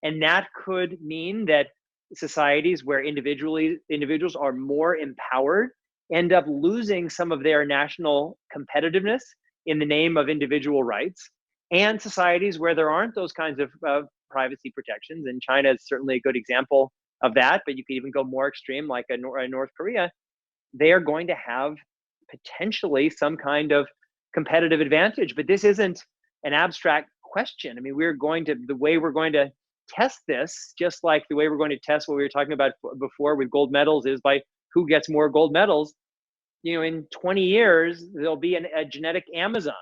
And that could mean that societies where individuals are more empowered end up losing some of their national competitiveness in the name of individual rights, and societies where there aren't those kinds of privacy protections. And China is certainly a good example of that, but you could even go more extreme, like a North Korea. They are going to have potentially some kind of competitive advantage. But this isn't an abstract question. I mean, the way we're going to test this, just like the way we're going to test what we were talking about before with gold medals, is by who gets more gold medals. In 20 years, there'll be a genetic Amazon,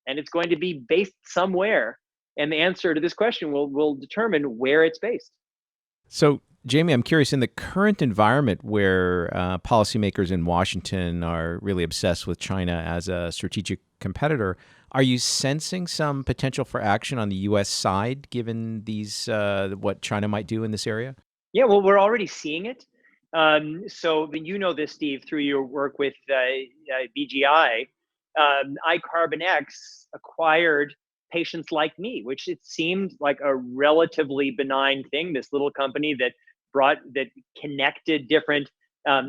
and it's going to be based somewhere. And the answer to this question will determine where it's based. So, Jamie, I'm curious, in the current environment where policymakers in Washington are really obsessed with China as a strategic competitor, are you sensing some potential for action on the U.S. side, given what China might do in this area? Yeah, well, we're already seeing it. So you know this, Steve, through your work with BGI. iCarbonX acquired Patients Like Me, which it seemed like a relatively benign thing. This little company that connected different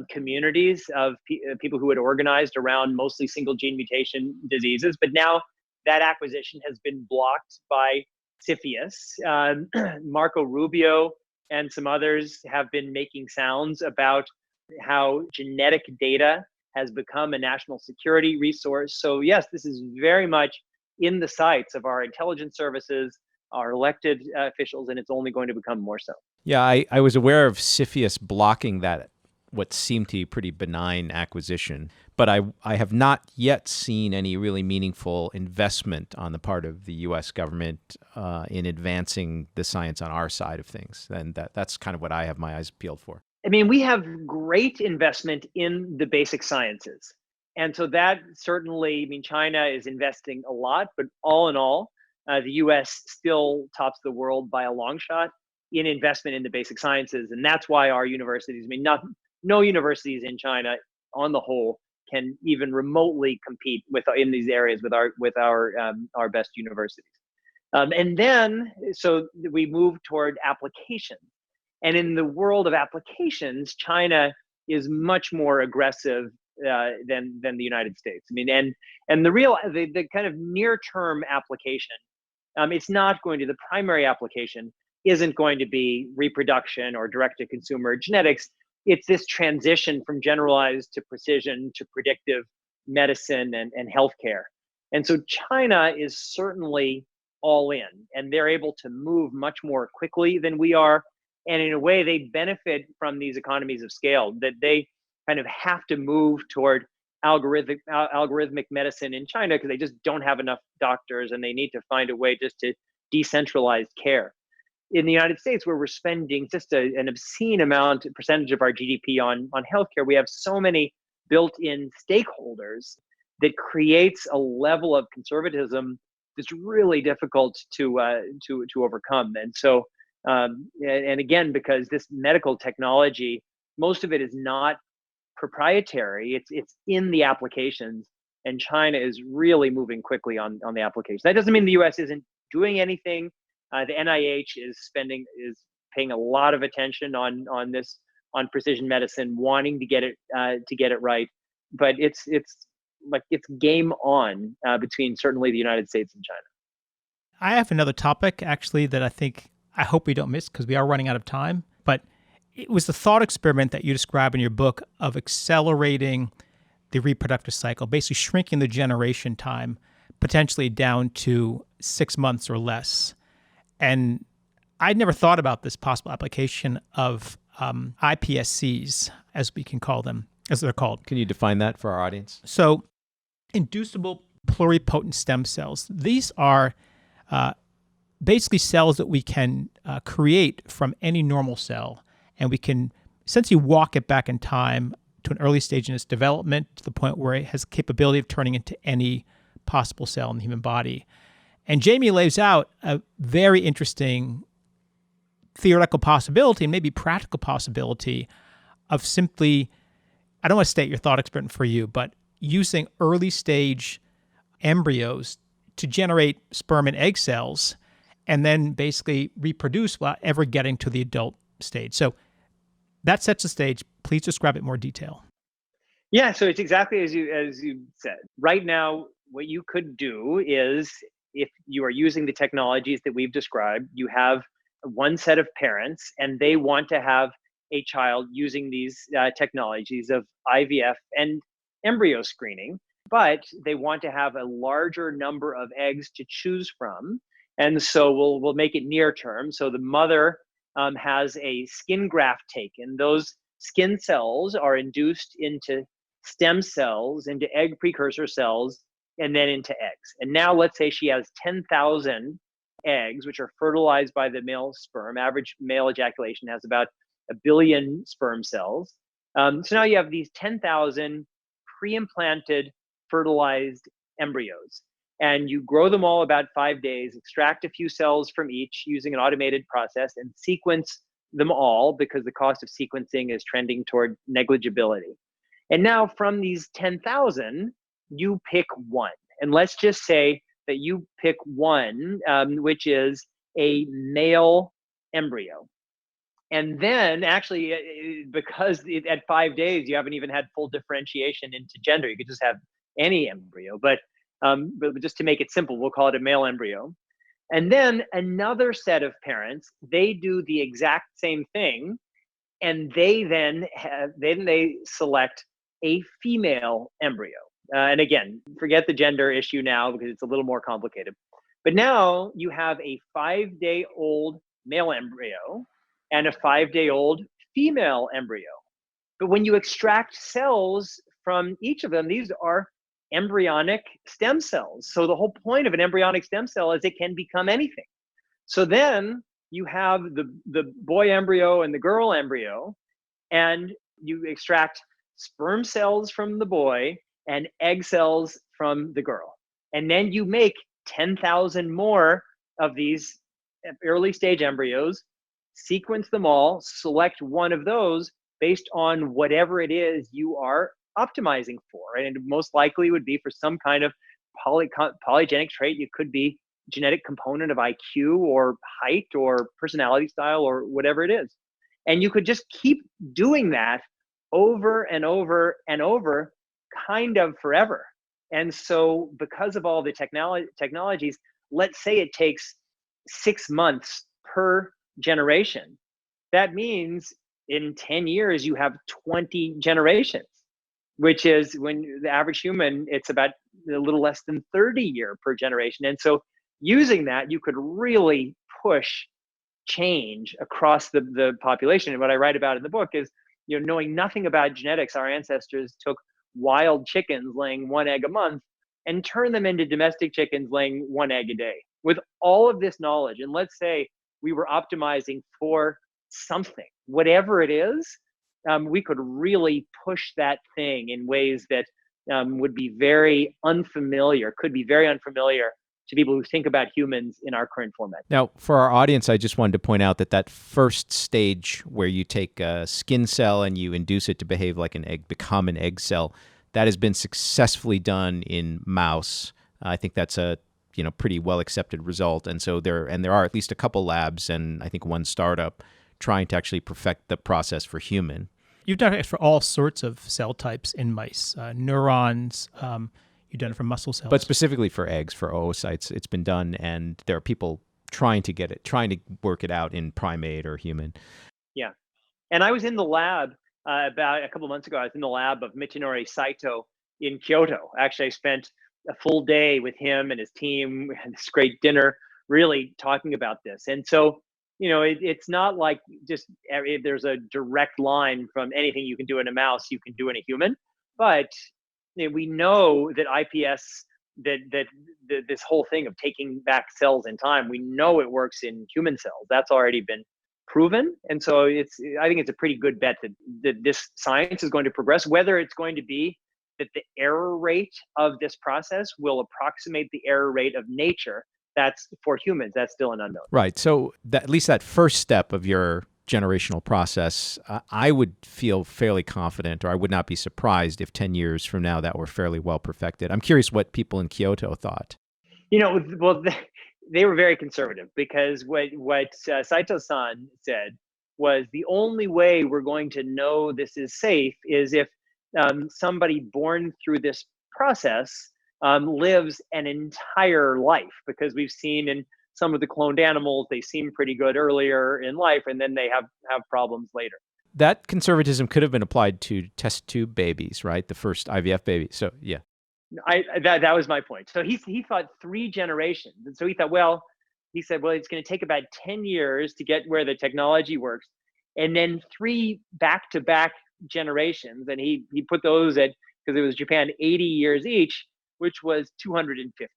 communities of people who had organized around mostly single gene mutation diseases. But now that acquisition has been blocked by CFIUS. Marco Rubio and some others have been making sounds about how genetic data has become a national security resource. So yes, this is very much in the sights of our intelligence services, our elected officials, and it's only going to become more so. Yeah, I was aware of CFIUS blocking that, what seemed to be pretty benign acquisition, but I have not yet seen any really meaningful investment on the part of the U.S. government in advancing the science on our side of things. And that's kind of what I have my eyes peeled for. I mean, we have great investment in the basic sciences. And so that certainly, China is investing a lot, but all in all, the U.S. still tops the world by a long shot in investment in the basic sciences. And that's why our universities, no universities in China on the whole can even remotely compete in these areas with our best universities. And then, so we move toward applications. And in the world of applications, China is much more aggressive than the United States. And the kind of near-term application, the primary application isn't going to be reproduction or direct-to-consumer genetics. It's this transition from generalized to precision to predictive medicine and healthcare. And so China is certainly all in, and they're able to move much more quickly than we are. And in a way, they benefit from these economies of scale, that they kind of have to move toward algorithmic medicine in China because they just don't have enough doctors, and they need to find a way just to decentralize care. In the United States, where we're spending just an obscene percentage of our GDP on healthcare, we have so many built-in stakeholders that creates a level of conservatism that's really difficult to overcome. And so, and again, because this medical technology, most of it is not proprietary. It's in the applications, and China is really moving quickly on the applications. That doesn't mean the U.S. isn't doing anything. The NIH is paying a lot of attention on this, on precision medicine, wanting to get it right. But it's game on between certainly the United States and China. I have another topic actually that I hope we don't miss because we are running out of time. But it was the thought experiment that you describe in your book of accelerating the reproductive cycle, basically shrinking the generation time potentially down to 6 months or less. And I'd never thought about this possible application of iPSCs, as we can call them, as they're called. Can you define that for our audience? So, inducible pluripotent stem cells. These are basically cells that we can create from any normal cell, and we can essentially walk it back in time to an early stage in its development to the point where it has the capability of turning into any possible cell in the human body. And Jamie lays out a very interesting theoretical possibility and maybe practical possibility of simply, I don't want to state your thought experiment for you, but using early stage embryos to generate sperm and egg cells and then basically reproduce without ever getting to the adult stage. So that sets the stage. Please describe it in more detail. Yeah, so it's exactly as you said. Right now, what you could do is, if you are using the technologies that we've described, you have one set of parents and they want to have a child using these technologies of IVF and embryo screening, but they want to have a larger number of eggs to choose from. And so we'll make it near term. So the mother has a skin graft taken. Those skin cells are induced into stem cells, into egg precursor cells, and then into eggs. And now let's say she has 10,000 eggs, which are fertilized by the male sperm. Average male ejaculation has about 1 billion sperm cells. So now you have these 10,000 pre-implanted fertilized embryos, and you grow them all about 5 days, extract a few cells from each using an automated process, and sequence them all because the cost of sequencing is trending toward negligibility. And now from these 10,000, you pick one. And let's just say that you pick one, which is a male embryo. And then actually, because at 5 days, you haven't even had full differentiation into gender. You could just have any embryo, but just to make it simple, we'll call it a male embryo. And then another set of parents, they do the exact same thing. And they select a female embryo. And again, forget the gender issue now because it's a little more complicated. But now you have a 5-day-old male embryo and a 5-day-old female embryo. But when you extract cells from each of them, these are embryonic stem cells. So the whole point of an embryonic stem cell is it can become anything. So then you have the boy embryo and the girl embryo, and you extract sperm cells from the boy and egg cells from the girl. And then you make 10,000 more of these early stage embryos, sequence them all, select one of those based on whatever it is you are optimizing for. And it most likely would be for some kind of polygenic trait. It could be genetic component of IQ or height or personality style or whatever it is. And you could just keep doing that over and over and over, kind of forever. And so because of all the technologies, let's say it takes 6 months per generation. That means in 10 years, you have 20 generations, which is, when the average human, it's about a little less than 30 years per generation. And so using that, you could really push change across the population. And what I write about in the book is, knowing nothing about genetics, our ancestors took wild chickens laying 1 egg a month and turned them into domestic chickens laying 1 egg a day. With all of this knowledge, and let's say we were optimizing for something, whatever it is, we could really push that thing in ways that would be very unfamiliar, could be very unfamiliar to people who think about humans in our current format. Now, for our audience, I just wanted to point out that first stage where you take a skin cell and you induce it to behave like an egg, become an egg cell, that has been successfully done in mouse. I think that's a pretty well accepted result. And so there are at least a couple labs and I think one startup trying to actually perfect the process for human. You've done it for all sorts of cell types in mice, neurons. You've done it for muscle cells. But specifically for eggs, for oocytes, it's been done, and there are people trying to work it out in primate or human. Yeah. And I was in the lab about a couple of months ago. I was in the lab of Michinori Saito in Kyoto. Actually, I spent a full day with him and his team. We had this great dinner really talking about this. And so, it's not like just there's a direct line from anything you can do in a mouse, you can do in a human. But we know that IPS, that this whole thing of taking back cells in time, we know it works in human cells. That's already been proven. And so I think it's a pretty good bet that this science is going to progress. Whether it's going to be that the error rate of this process will approximate the error rate of nature, that's for humans, that's still an unknown. Right. So at least that first step of your generational process, I would feel fairly confident, or I would not be surprised if 10 years from now that were fairly well perfected. I'm curious what people in Kyoto thought. Well, they were very conservative, because what Saito-san said was the only way we're going to know this is safe is if somebody born through this process lives an entire life, because we've seen in some of the cloned animals, they seem pretty good earlier in life, and then they have problems later. That conservatism could have been applied to test tube babies, right? The first IVF baby. So, yeah. That was my point. So he thought 3 generations. And so he said, it's going to take about 10 years to get where the technology works, and then 3 back-to-back generations. And he put those at, because it was Japan, 80 years each, which was 250.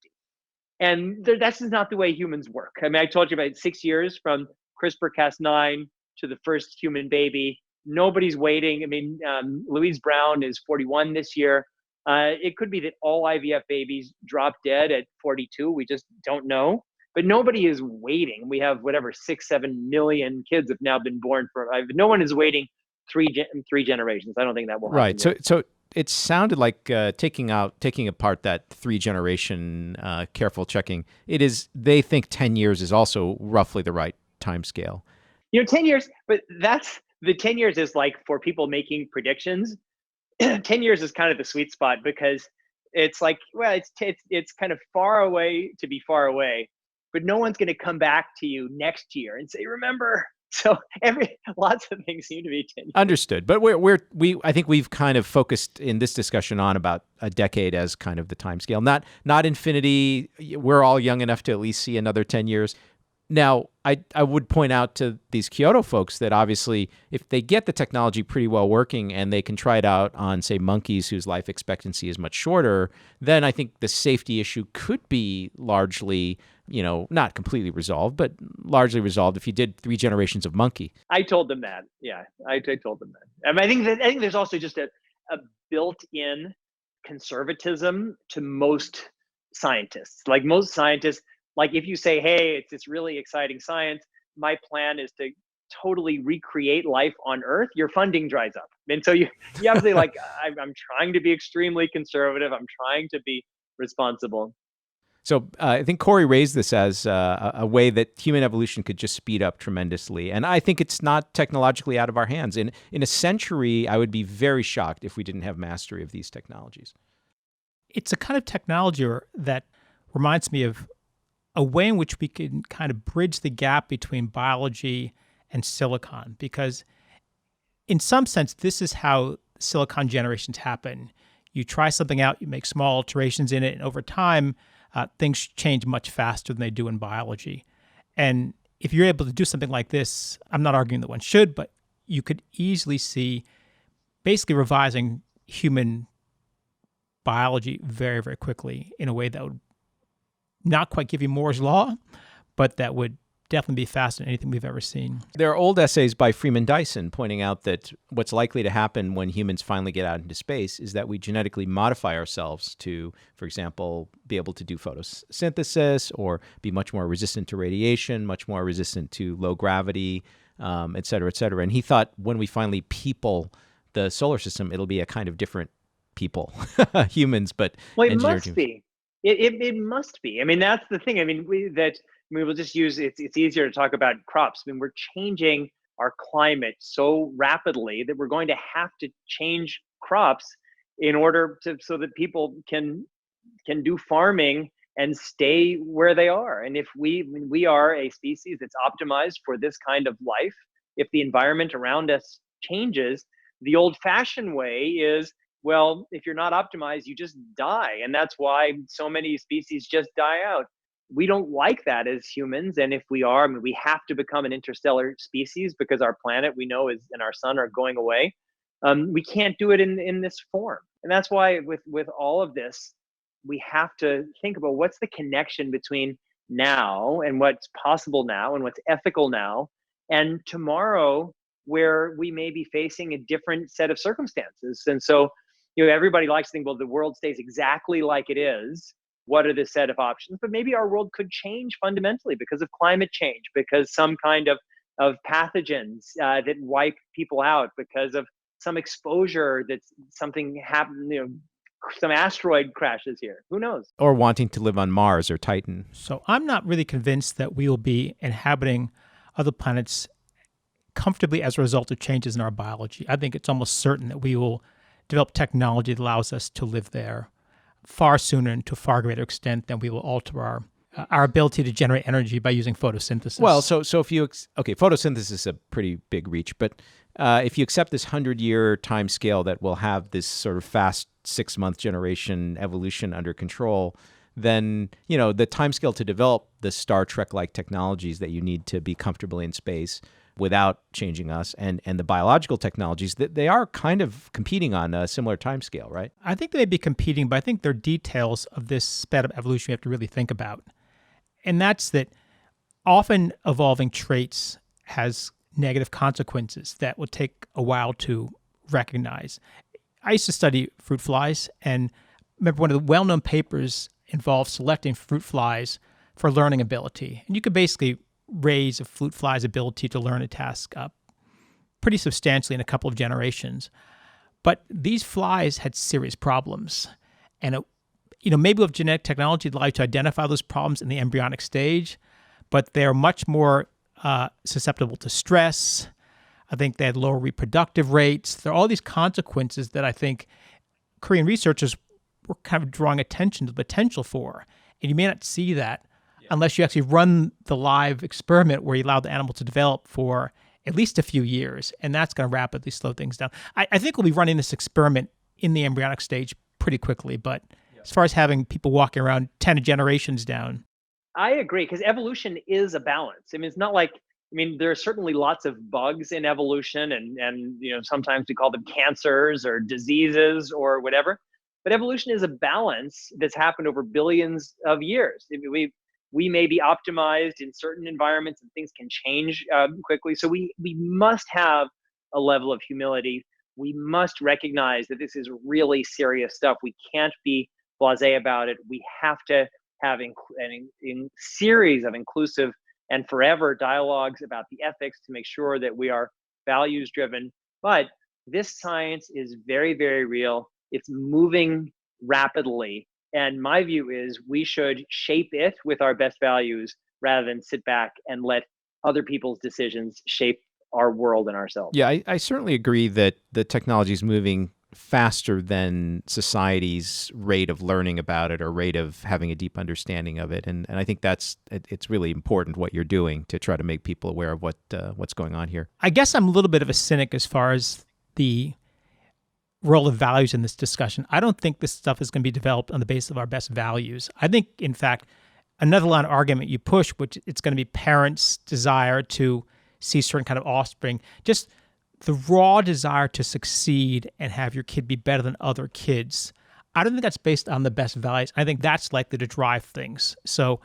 And that's just not the way humans work. I mean, I told you about 6 years from CRISPR-Cas9 to the first human baby. Nobody's waiting. I mean, Louise Brown is 41 this year. It could be that all IVF babies drop dead at 42. We just don't know. But nobody is waiting. We have 6-7 million kids have now been born no one is waiting three generations. I don't think that will happen. Right. So it sounded like taking apart that 3-generation careful checking. They think 10 years is also roughly the right time scale. 10 years, but the 10 years is like for people making predictions. 10 years is kind of the sweet spot, because it's like, it's kind of far away to be far away, but no one's going to come back to you next year and say, remember. So lots of things seem to be 10 years. Understood. But I think we've kind of focused in this discussion on about a decade as kind of the time scale, not infinity. We're all young enough to at least see another 10 years. Now, I would point out to these Kyoto folks that obviously if they get the technology pretty well working and they can try it out on, say, monkeys whose life expectancy is much shorter, then I think the safety issue could be largely, not completely resolved, but largely resolved if you did 3 generations of monkey. I told them that. Yeah, I told them that. I mean, I think there's also just a built-in conservatism to most scientists. Like most scientists, like if you say, hey, it's this really exciting science, my plan is to totally recreate life on Earth, your funding dries up. And so you have to say, like, I'm trying to be extremely conservative. I'm trying to be responsible. So I think Corey raised this as a way that human evolution could just speed up tremendously. And I think it's not technologically out of our hands. In a century, I would be very shocked if we didn't have mastery of these technologies. It's a kind of technology that reminds me of a way in which we can kind of bridge the gap between biology and silicon, because in some sense, this is how silicon generations happen. You try something out, you make small alterations in it, and over time, things change much faster than they do in biology. And if you're able to do something like this, I'm not arguing that one should, but you could easily see basically revising human biology very, very quickly in a way that would not quite give you Moore's law, but that would definitely be faster than anything we've ever seen. There are old essays by Freeman Dyson pointing out that what's likely to happen when humans finally get out into space is that we genetically modify ourselves to, for example, be able to do photosynthesis or be much more resistant to radiation, much more resistant to low gravity, et cetera, et cetera. And he thought when we finally people the solar system, it'll be a kind of different people, humans, but well, it engineered must humans. be. It must be. I mean, that's the thing. I mean, we'll just use it's easier to talk about crops. I mean, we're changing our climate so rapidly that we're going to have to change crops in order to so that people can do farming and stay where they are. And if we are a species that's optimized for this kind of life, if the environment around us changes, the old-fashioned way is, well, if you're not optimized, you just die. And that's why so many species just die out. We don't like that as humans. And if we are, I mean, we have to become an interstellar species because our planet we know is and our sun are going away. We can't do it in this form. And that's why with all of this, we have to think about what's the connection between now and what's possible now and what's ethical now and tomorrow, where we may be facing a different set of circumstances. And so, everybody likes to think, well, the world stays exactly like it is. What are the set of options? But maybe our world could change fundamentally because of climate change, because some kind of pathogens that wipe people out, because of some exposure that's something happened, some asteroid crashes here. Who knows? Or wanting to live on Mars or Titan. So I'm not really convinced that we will be inhabiting other planets comfortably as a result of changes in our biology. I think it's almost certain that we will develop technology that allows us to live there far sooner and to a far greater extent than we will alter our ability to generate energy by using photosynthesis. Well, so if you photosynthesis is a pretty big reach, but if you accept this 100-year time scale that will have this sort of fast 6-month generation evolution under control, then the time scale to develop the Star Trek-like technologies that you need to be comfortably in space without changing us, and the biological technologies, that they are kind of competing on a similar time scale, right? I think they may be competing, but I think there are details of this sped up evolution we have to really think about. And that's that often evolving traits has negative consequences that will take a while to recognize. I used to study fruit flies, and remember one of the well-known papers involved selecting fruit flies for learning ability. And you could basically raise a fruit fly's ability to learn a task up pretty substantially in a couple of generations. But these flies had serious problems. And maybe with genetic technology, it allows you to identify those problems in the embryonic stage, but they're much more susceptible to stress. I think they had lower reproductive rates. There are all these consequences that I think Korean researchers were kind of drawing attention to the potential for. And you may not see that unless you actually run the live experiment where you allow the animal to develop for at least a few years. And that's going to rapidly slow things down. I think we'll be running this experiment in the embryonic stage pretty quickly. But as far as having people walking around 10 generations down. I agree, because evolution is a balance. I mean, it's not like, there are certainly lots of bugs in evolution and sometimes we call them cancers or diseases or whatever. But evolution is a balance that's happened over billions of years. We may be optimized in certain environments and things can change quickly. So we must have a level of humility. We must recognize that this is really serious stuff. We can't be blasé about it. We have to have a series of inclusive and forever dialogues about the ethics to make sure that we are values driven. But this science is very, very real. It's moving rapidly. And my view is we should shape it with our best values rather than sit back and let other people's decisions shape our world and ourselves. Yeah, I certainly agree that the technology is moving faster than society's rate of learning about it or rate of having a deep understanding of it. And I think it's really important what you're doing to try to make people aware of what's going on here. I guess I'm a little bit of a cynic as far as the role of values in this discussion. I don't think this stuff is going to be developed on the basis of our best values. I think, in fact, another line of argument you push, which it's going to be parents' desire to see certain kind of offspring, just the raw desire to succeed and have your kid be better than other kids. I don't think that's based on the best values. I think that's likely to drive things. So,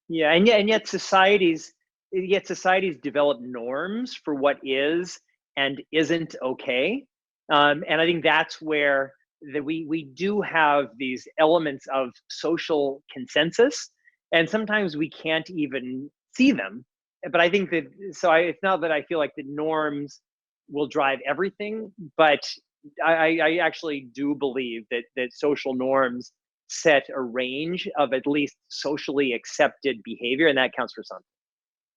yeah, and yet societies yet societies develop norms for what is and isn't okay. And I think that's where we do have these elements of social consensus, and sometimes we can't even see them. But I think that, it's not that I feel like the norms will drive everything, but I actually do believe that social norms set a range of at least socially accepted behavior, and that counts for something.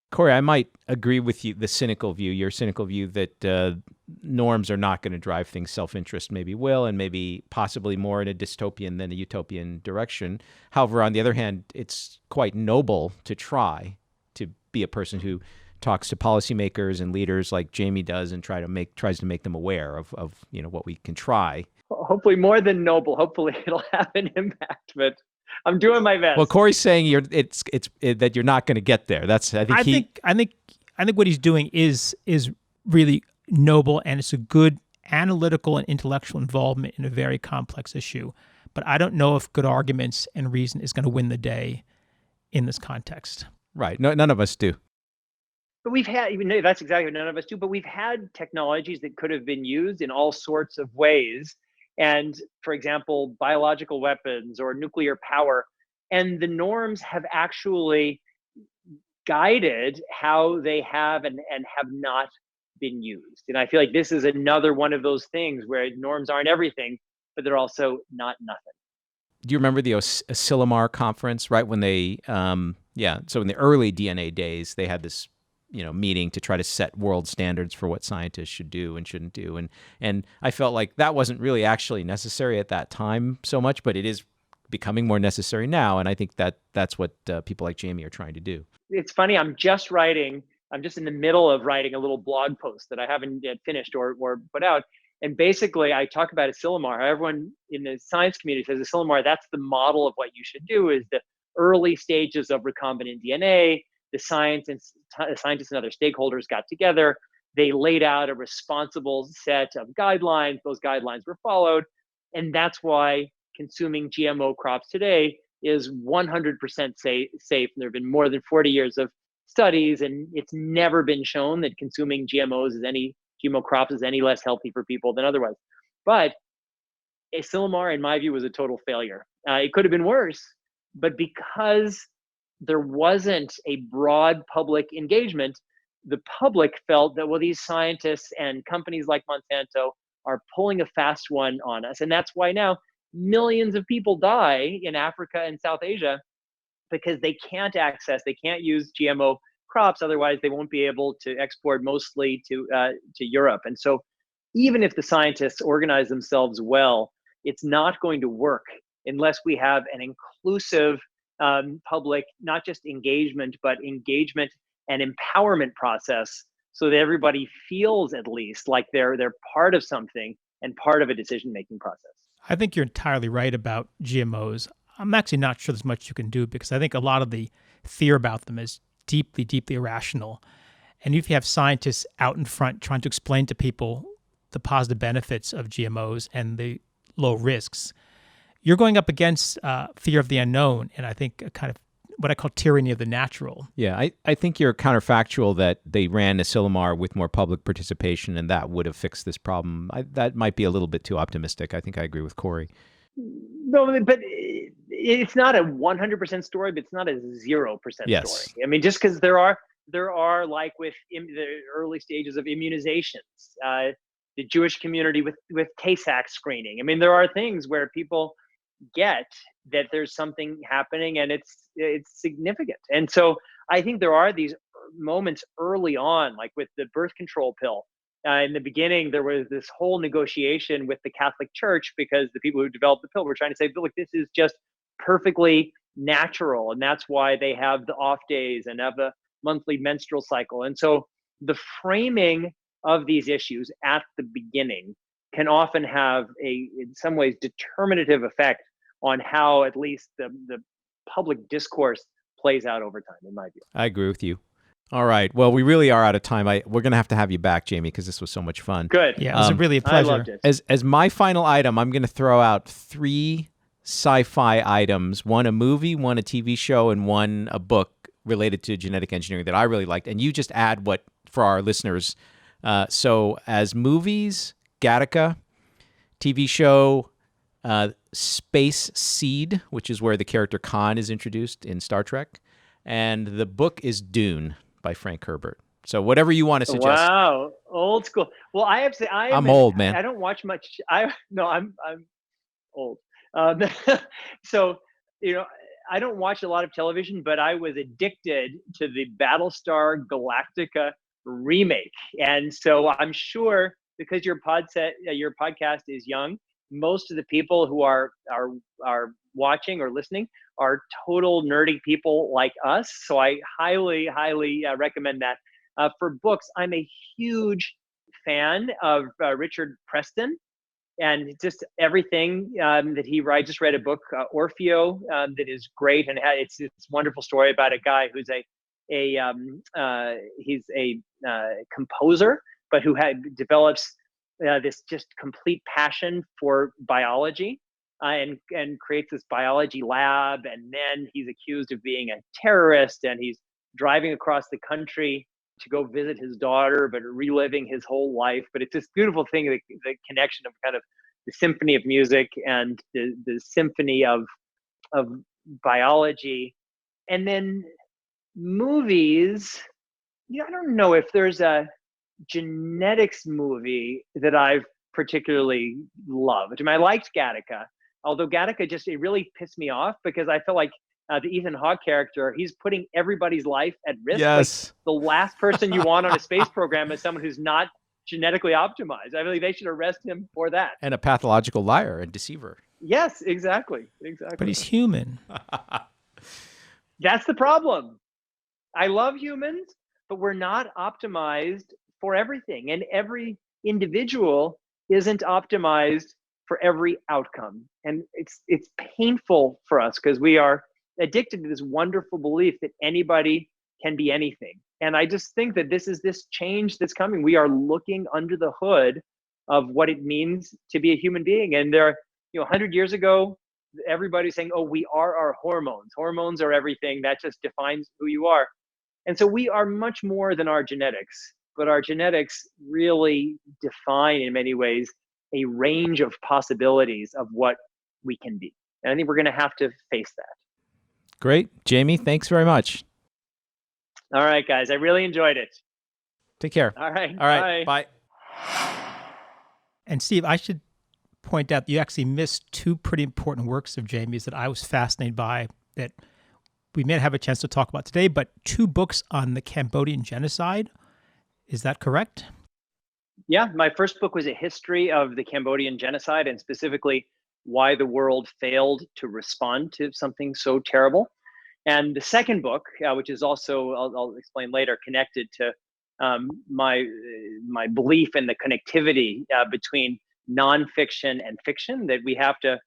Corey, I might agree with you, your cynical view that norms are not going to drive things. Self-interest maybe will, and maybe possibly more in a dystopian than a utopian direction. However, on the other hand, it's quite noble to try to be a person who talks to policymakers and leaders like Jamie does and tries to make them aware of what we can try. Hopefully more than noble. Hopefully it'll have an impact, but I'm doing my best. Well, Corey's saying that you're not going to get there. I think what he's doing is really noble, and it's a good analytical and intellectual involvement in a very complex issue. But I don't know if good arguments and reason is going to win the day in this context. Right. No, none of us do. But that's exactly what none of us do. But we've had technologies that could have been used in all sorts of ways. And for example, biological weapons or nuclear power. And the norms have actually guided how they have and have not been used. And I feel like this is another one of those things where norms aren't everything, but they're also not nothing. Do you remember the Asilomar conference, right? When they, so in the early DNA days, they had this meeting to try to set world standards for what scientists should do and shouldn't do. And I felt like that wasn't really actually necessary at that time so much, but it is becoming more necessary now. And I think that's what people like Jamie are trying to do. It's funny, I'm just in the middle of writing a little blog post that I haven't yet finished or put out. And basically I talk about Asilomar, how everyone in the science community says Asilomar, that's the model of what you should do, is the early stages of recombinant DNA. The scientists and other stakeholders got together. They laid out a responsible set of guidelines. Those guidelines were followed. And that's why consuming GMO crops today is 100% safe. And there have been more than 40 years of studies, and it's never been shown that consuming GMO crops is any less healthy for people than otherwise. But Asilomar, in my view, was a total failure. It could have been worse, but because there wasn't a broad public engagement, the public felt that, well, these scientists and companies like Monsanto are pulling a fast one on us. And that's why now millions of people die in Africa and South Asia, because they can't use GMO crops. Otherwise, they won't be able to export mostly to Europe. And so even if the scientists organize themselves well, it's not going to work unless we have an inclusive public, not just engagement, but engagement and empowerment process, so that everybody feels at least like they're part of something and part of a decision-making process. I think you're entirely right about GMOs. I'm actually not sure there's much you can do, because I think a lot of the fear about them is deeply, deeply irrational. And if you have scientists out in front trying to explain to people the positive benefits of GMOs and the low risks, you're going up against fear of the unknown, and I think a kind of what I call tyranny of the natural. Yeah, I think you're counterfactual that they ran Asilomar with more public participation and that would have fixed this problem. That might be a little bit too optimistic. I think I agree with Corey. No, but it's not a 100% story, but it's not a 0% story. I mean, just because there are like with the early stages of immunizations, the Jewish community with Tay-Sachs screening. I mean, there are things where people get that there's something happening and it's significant. And so I think there are these moments early on, like with the birth control pill. In the beginning, there was this whole negotiation with the Catholic Church because the people who developed the pill were trying to say, look, this is just perfectly natural. And that's why they have the off days and have a monthly menstrual cycle. And so the framing of these issues at the beginning can often have in some ways, determinative effect on how at least the public discourse plays out over time, in my view. I agree with you. All right. Well, we really are out of time. We're going to have you back, Jamie, because this was so much fun. Good. Yeah, it was really a pleasure. I loved it. As my final item, I'm going to throw out 3 sci-fi items, one a movie, one a TV show, and one a book related to genetic engineering that I really liked. And you just add what for our listeners. So as movies, Gattaca, TV show, Space Seed, which is where the character Khan is introduced in Star Trek. And the book is Dune by Frank Herbert. So whatever you want to suggest. Wow, old school. Well, I have to say, I'm old, man. I don't watch much. I'm old. So, I don't watch a lot of television, but I was addicted to the Battlestar Galactica remake. And so I'm sure because your podcast is young, most of the people who are watching or listening are total nerdy people like us. So I highly, highly recommend that. For books, I'm a huge fan of Richard Preston and just everything that he writes. Just read a book, Orfeo, that is great, and it's a wonderful story about a guy who's he's a composer, but who develops this just complete passion for biology, and creates this biology lab, and then he's accused of being a terrorist, and he's driving across the country to go visit his daughter, but reliving his whole life. But it's this beautiful thing, the connection of kind of the symphony of music and the symphony of biology. And then movies, I don't know if there's a genetics movie that I've particularly loved. I liked Gattaca, although Gattaca it really pissed me off because I felt like the Ethan Hawke character, he's putting everybody's life at risk. Yes. Like, the last person you want on a space program is someone who's not genetically optimized. I mean, they should arrest him for that. And a pathological liar and deceiver. Yes, exactly. But he's human. That's the problem. I love humans, but we're not optimized for everything. And every individual isn't optimized for every outcome. And it's painful for us because we are addicted to this wonderful belief that anybody can be anything. And I just think that this change that's coming. We are looking under the hood of what it means to be a human being. And 100 years ago, everybody's saying, oh, we are our hormones. Hormones are everything. That just defines who you are. And so we are much more than our genetics, but our genetics really define in many ways a range of possibilities of what we can be. And I think we're going to have to face that. Great. Jamie, thanks very much. All right, guys. I really enjoyed it. Take care. All right. Bye. And Steve, I should point out that you actually missed two pretty important works of Jamie's that I was fascinated by that we may have a chance to talk about today, but two books on the Cambodian genocide. Is that correct? Yeah. My first book was a history of the Cambodian genocide and specifically why the world failed to respond to something so terrible. And the second book, which is also, I'll explain later, connected to my belief in the connectivity between nonfiction and fiction, that we have to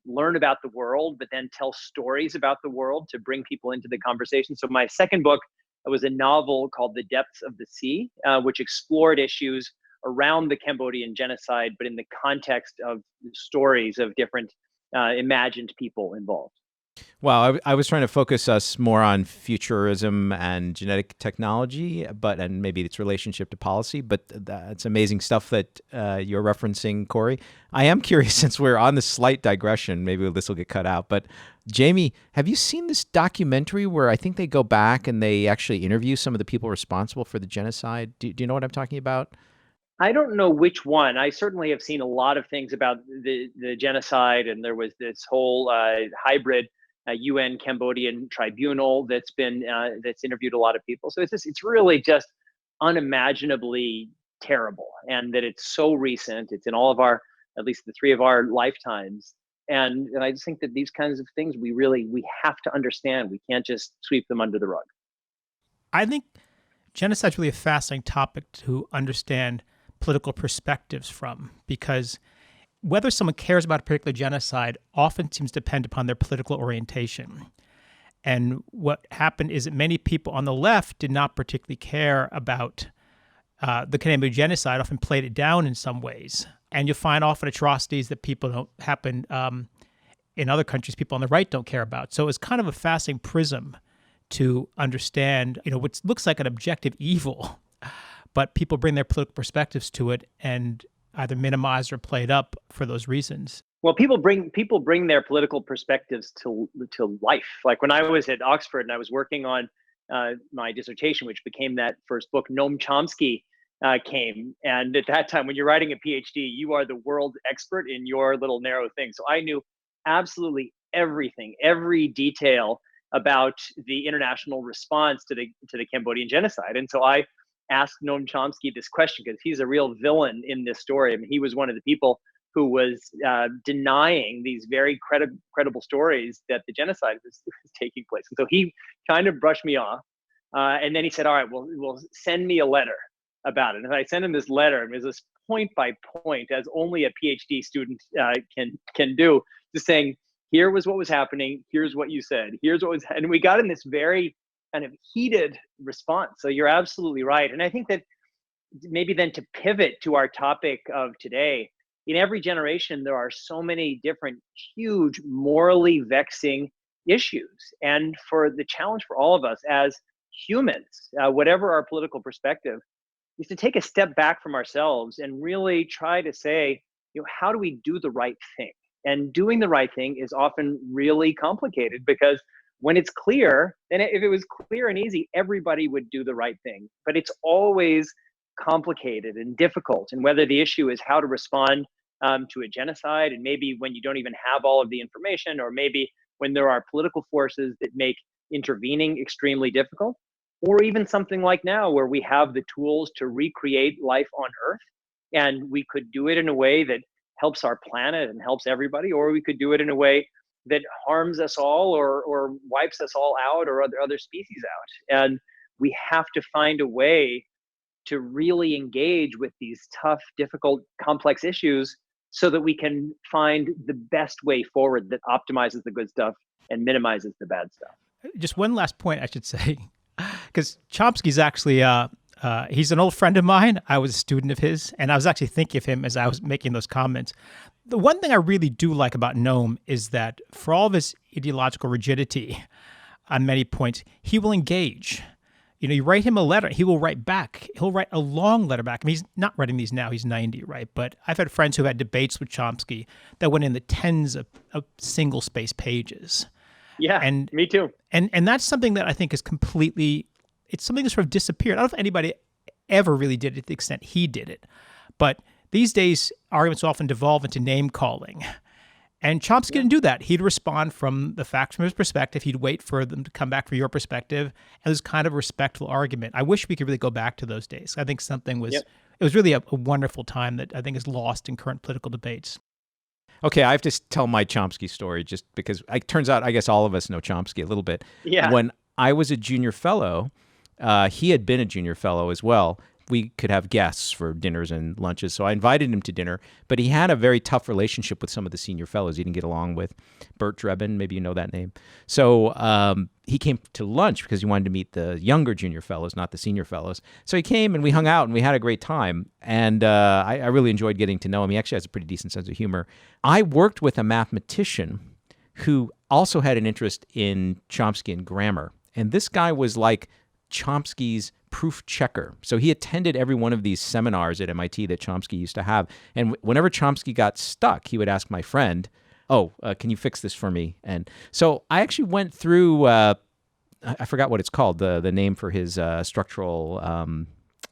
learn about the world, but then tell stories about the world to bring people into the conversation. So my second book was a novel called The Depths of the Sea, which explored issues around the Cambodian genocide, but in the context of stories of different imagined people involved. Well, I was trying to focus us more on futurism and genetic technology, and maybe its relationship to policy, but that's amazing stuff that you're referencing, Corey. I am curious, since we're on this slight digression, maybe this will get cut out, but Jamie, have you seen this documentary where I think they go back and they actually interview some of the people responsible for the genocide? Do you know what I'm talking about? I don't know which one. I certainly have seen a lot of things about the genocide, and there was this whole hybrid UN Cambodian tribunal that's interviewed a lot of people. So it's really just unimaginably terrible, and that it's so recent. It's in all of our, at least the three of our lifetimes. And I just think that these kinds of things we have to understand. We can't just sweep them under the rug. I think genocide is really a fascinating topic to understand political perspectives from, because whether someone cares about a particular genocide often seems to depend upon their political orientation. And what happened is that many people on the left did not particularly care about the Cambodian genocide, often played it down in some ways. And you'll find often atrocities that people don't happen in other countries, people on the right don't care about. So it's kind of a fascinating prism to understand, what looks like an objective evil, but people bring their political perspectives to it and either minimize or play it up for those reasons. Well, people bring their political perspectives to life. Like when I was at Oxford and I was working on my dissertation, which became that first book, Noam Chomsky came. And at that time, when you're writing a PhD, you are the world expert in your little narrow thing. So I knew absolutely everything, every detail about the international response to the Cambodian genocide. And so I asked Noam Chomsky this question because he's a real villain in this story. I mean, he was one of the people who was denying these very credible stories that the genocide was taking place. And so he kind of brushed me off. And then he said, all right, well, send me a letter about it. And I sent him this letter, and it was this point by point, as only a PhD student can do, just saying, here was what was happening, here's what you said, here's what was, and we got in this very kind of heated response. So you're absolutely right. And I think that maybe then to pivot to our topic of today, in every generation, there are so many different, huge, morally vexing issues. And for the challenge for all of us as humans, whatever our political perspective, is to take a step back from ourselves and really try to say, how do we do the right thing? And doing the right thing is often really complicated because when it's clear, then if it was clear and easy, everybody would do the right thing. But it's always complicated and difficult. And whether the issue is how to respond to a genocide, and maybe when you don't even have all of the information, or maybe when there are political forces that make intervening extremely difficult, or even something like now where we have the tools to recreate life on Earth, and we could do it in a way that helps our planet and helps everybody, or we could do it in a way that harms us all or wipes us all out or other species out. And we have to find a way to really engage with these tough, difficult, complex issues so that we can find the best way forward that optimizes the good stuff and minimizes the bad stuff. Just one last point, I should say, because Chomsky's actually, he's an old friend of mine. I was a student of his, and I was actually thinking of him as I was making those comments. The one thing I really do like about Noam is that for all of his ideological rigidity on many points, he will engage. You write him a letter, he will write back. He'll write a long letter back. I mean, he's not writing these now, he's 90, right? But I've had friends who had debates with Chomsky that went in the tens of single-space pages. Yeah, and me too. And that's something that I think is it's something that sort of disappeared. I don't know if anybody ever really did it to the extent he did it. But these days, arguments often devolve into name-calling. And Chomsky didn't do that. He'd respond from the facts from his perspective. He'd wait for them to come back from your perspective. And there's kind of a respectful argument. I wish we could really go back to those days. I think something was, it was really a wonderful time that I think is lost in current political debates. Okay, I have to tell my Chomsky story just because it turns out, I guess all of us know Chomsky a little bit. Yeah. When I was a junior fellow, he had been a junior fellow as well. We could have guests for dinners and lunches, so I invited him to dinner. But he had a very tough relationship with some of the senior fellows. He didn't get along with Bert Drebin, maybe you know that name. So he came to lunch because he wanted to meet the younger junior fellows, not the senior fellows. So he came and we hung out and we had a great time. And I really enjoyed getting to know him. He actually has a pretty decent sense of humor. I worked with a mathematician who also had an interest in Chomsky and grammar. And this guy was like Chomsky's proof checker. So he attended every one of these seminars at MIT that Chomsky used to have. And whenever Chomsky got stuck, he would ask my friend, can you fix this for me? And so I actually went through, I forgot what it's called, the name for his structural,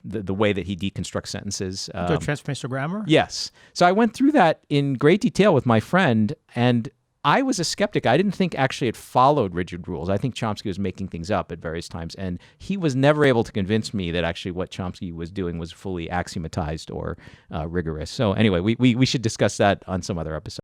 the way that he deconstructs sentences. Transformational grammar? Yes. So I went through that in great detail with my friend, and I was a skeptic. I didn't think actually it followed rigid rules. I think Chomsky was making things up at various times, and he was never able to convince me that actually what Chomsky was doing was fully axiomatized or rigorous. So anyway, we should discuss that on some other episode.